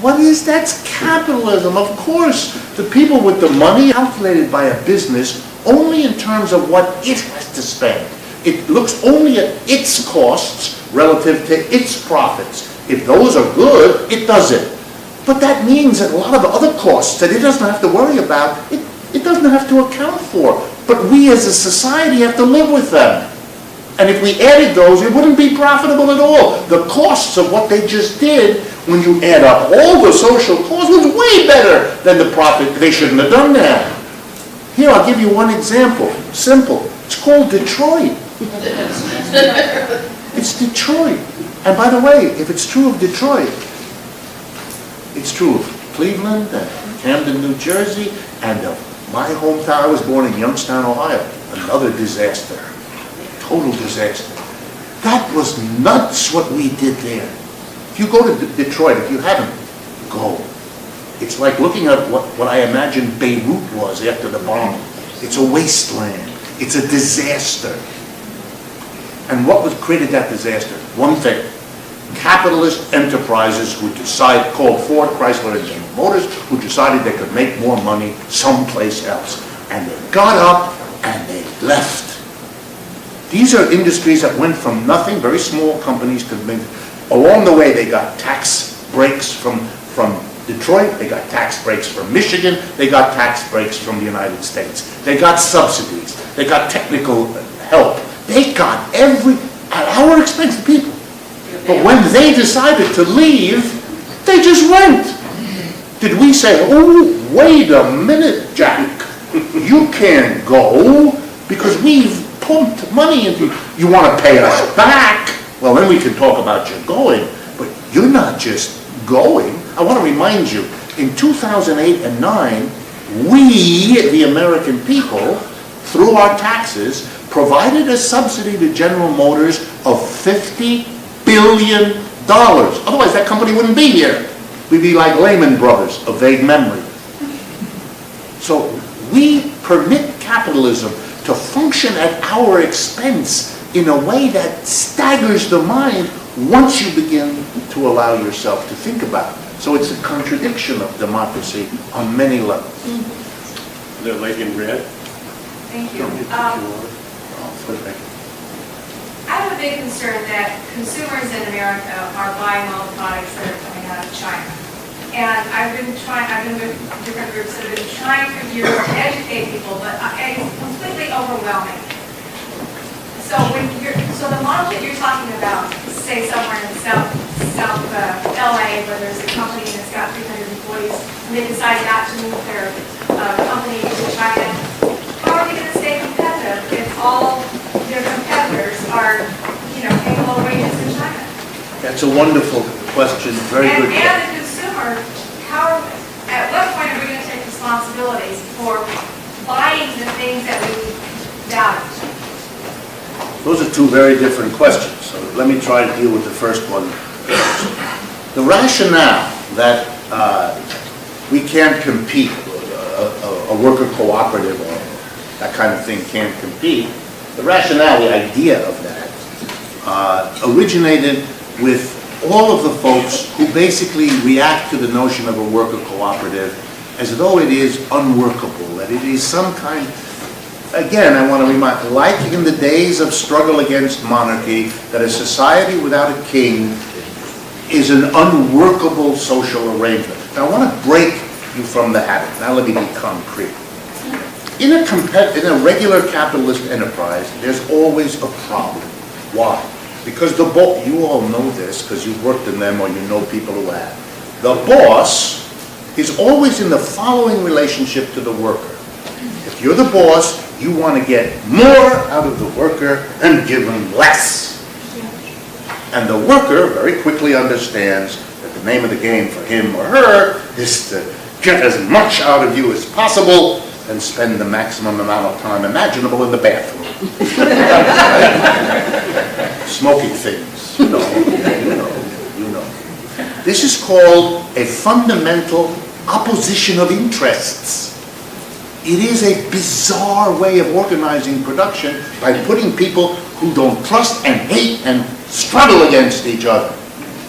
What is that? That's capitalism, of course. The people with the money calculated by a business only in terms of what it has to spend. It looks only at its costs relative to its profits. If those are good, it does it. But that means that a lot of other costs that it doesn't have to worry about, it doesn't have to account for. But we as a society have to live with them. And if we added those, it wouldn't be profitable at all. The costs of what they just did, when you add up all the social costs, was way better than the profit. They shouldn't have done that. Here, I'll give you one example. Simple. It's called Detroit. It's Detroit. And by the way, if it's true of Detroit, it's true of Cleveland and Camden, New Jersey, and of my hometown. I was born in Youngstown, Ohio. Another disaster. Total disaster. That was nuts what we did there. If you go to Detroit, if you haven't, go. It's like looking at what I imagine Beirut was after the bombing. It's a wasteland. It's a disaster. And what created that disaster? One thing. Capitalist enterprises who called Ford, Chrysler, and General Motors, who decided they could make more money someplace else. And they got up and they left. These are industries that went from nothing, very small companies to big. Along the way, they got tax breaks from Detroit, they got tax breaks from Michigan, they got tax breaks from the United States. They got subsidies, they got technical help. They got at our expense, the people. But when they decided to leave, they just went. Did we say, oh, wait a minute, Jack, you can't go because we've pumped money into you. You want to pay us back? Well, then we can talk about you going, but you're not just going. I want to remind you, in 2008 and 9, we, the American people, through our taxes, provided a subsidy to General Motors of $50 billion. Otherwise, that company wouldn't be here. We'd be like Lehman Brothers, of vague memory. So we permit capitalism to function at our expense in a way that staggers the mind once you begin to allow yourself to think about it. So it's a contradiction of democracy on many levels. The lady in red. Thank you. I have a big concern that consumers in America are buying all the products that are coming out of China. And I've been with different groups that have been trying for years to educate people, but it's completely overwhelming. So the model that you're talking about, say somewhere in South LA, where there's a company that's got 300 employees, and they decide not to move their company to China, how are they going to stay competitive if all their competitors are, paying low wages in China? That's a wonderful question. Very good question. And the consumer, at what point are we going to take responsibilities for buying the things that we value? Those are two very different questions. So let me try to deal with the first one. The rationale that we can't compete, a worker cooperative or that kind of thing can't compete, the rationale, the idea of that, originated with all of the folks who basically react to the notion of a worker cooperative as though it is unworkable, that it is some kind, again, I want to remind, like in the days of struggle against monarchy, that a society without a king is an unworkable social arrangement. Now I want to break you from the habit. Now let me be concrete. In a regular capitalist enterprise, there's always a problem. Why? Because you all know this because you've worked in them or you know people who have. The boss is always in the following relationship to the worker. If you're the boss, you want to get more out of the worker and give him less. And the worker very quickly understands that the name of the game for him or her is to get as much out of you as possible and spend the maximum amount of time imaginable in the bathroom. Smoking things. You know. This is called a fundamental opposition of interests. It is a bizarre way of organizing production by putting people who don't trust and hate and struggle against each other.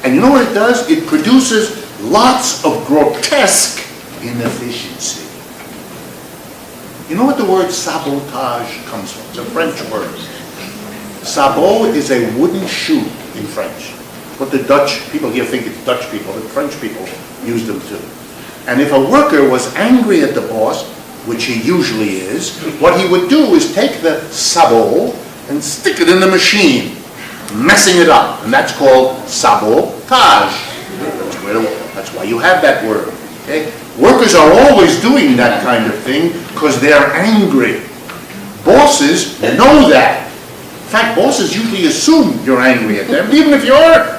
And you know what it does? It produces lots of grotesque inefficiency. You know what the word sabotage comes from? It's a French word. Sabot is a wooden shoe in French. What the Dutch people here think it's Dutch people, but French people use them too. And if a worker was angry at the boss, which he usually is, what he would do is take the sabot and stick it in the machine, messing it up. And that's called sabotage. That's why you have that word. Okay? Workers are always doing that kind of thing because they're angry. Bosses know that. In fact, bosses usually assume you're angry at them, even if you aren't.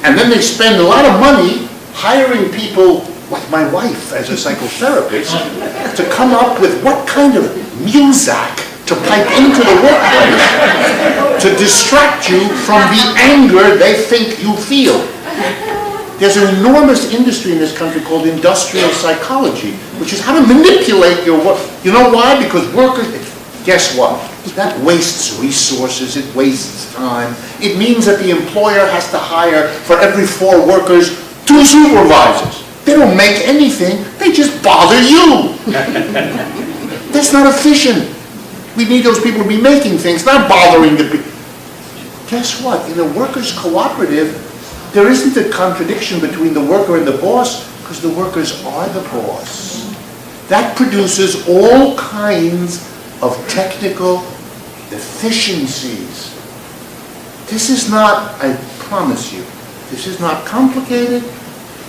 And then they spend a lot of money hiring people like my wife as a psychotherapist to come up with what kind of music to pipe into the workplace to distract you from the anger they think you feel. There's an enormous industry in this country called industrial psychology, which is how to manipulate your work. You know why? Because workers, guess what? That wastes resources, it wastes time. It means that the employer has to hire, for every 4 workers, 2 supervisors. They don't make anything, they just bother you. That's not efficient. We need those people to be making things, not bothering the people. Guess what? In a workers' cooperative, there isn't a contradiction between the worker and the boss because the workers are the boss. That produces all kinds of technical efficiencies. This is not, I promise you, this is not complicated.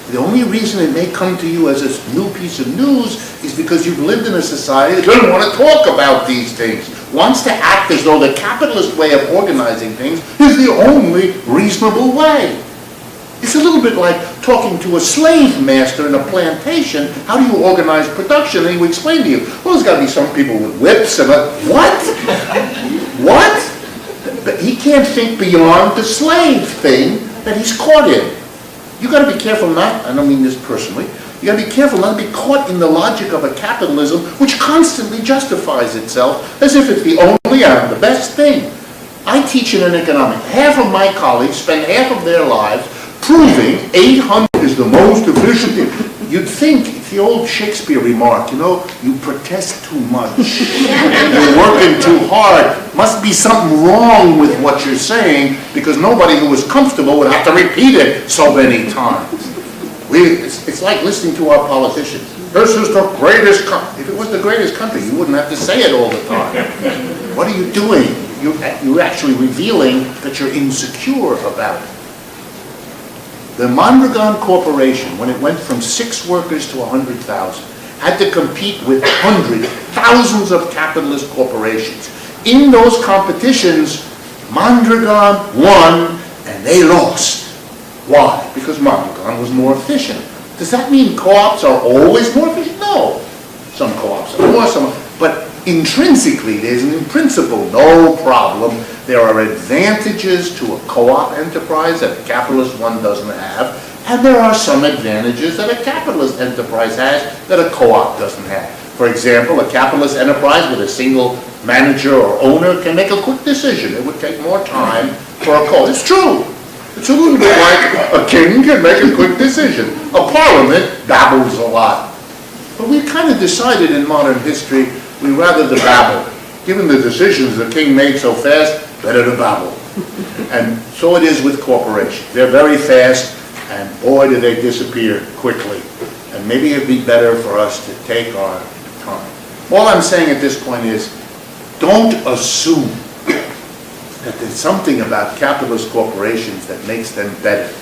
The only reason it may come to you as a new piece of news is because you've lived in a society that doesn't want to talk about these things, wants to act as though the capitalist way of organizing things is the only reasonable way. It's a little bit like talking to a slave master in a plantation. How do you organize production? And he would explain to you, well, there's got to be some people with whips and what? What? But he can't think beyond the slave thing that he's caught in. You got to be careful not, I don't mean this personally, you got to be careful not to be caught in the logic of a capitalism which constantly justifies itself as if it's the only and the best thing. I teach in an economics. Half of my colleagues spend half of their lives proving 800 is the most efficient thing. You'd think, it's the old Shakespeare remark, you know, you protest too much. You're working too hard. Must be something wrong with what you're saying because nobody who was comfortable would have to repeat it so many times. It's like listening to our politicians. This is the greatest country. If it was the greatest country, you wouldn't have to say it all the time. What are you doing? You're actually revealing that you're insecure about it. The Mondragon Corporation, when it went from 6 workers to 100,000, had to compete with thousands of capitalist corporations. In those competitions, Mondragon won and they lost. Why? Because Mondragon was more efficient. Does that mean co-ops are always more efficient? No. Some co-ops are more, some, but intrinsically, there's in principle no problem. There are advantages to a co-op enterprise that a capitalist one doesn't have, And there are some advantages that a capitalist enterprise has that a co-op doesn't have. For example, a capitalist enterprise with a single manager or owner can make a quick decision. It would take more time for a co-op. It's true. It's a little bit like a king can make a quick decision. A parliament babbles a lot. But we kind of decided in modern history we rather the babble. Given the decisions the king made so fast, better to babble. And so it is with corporations. They're very fast, and boy, do they disappear quickly. And maybe it'd be better for us to take our time. All I'm saying at this point is, don't assume that there's something about capitalist corporations that makes them better.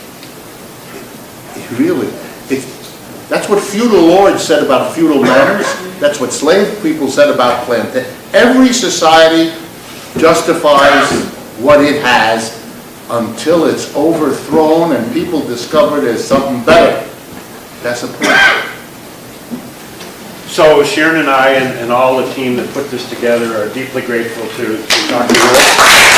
That's what feudal lords said about feudal manners. That's what slave people said about plantation. Every society justifies what it has until it's overthrown and people discover there's something better. That's a point. So Sharon and I and all the team that put this together are deeply grateful to Dr. Wolf.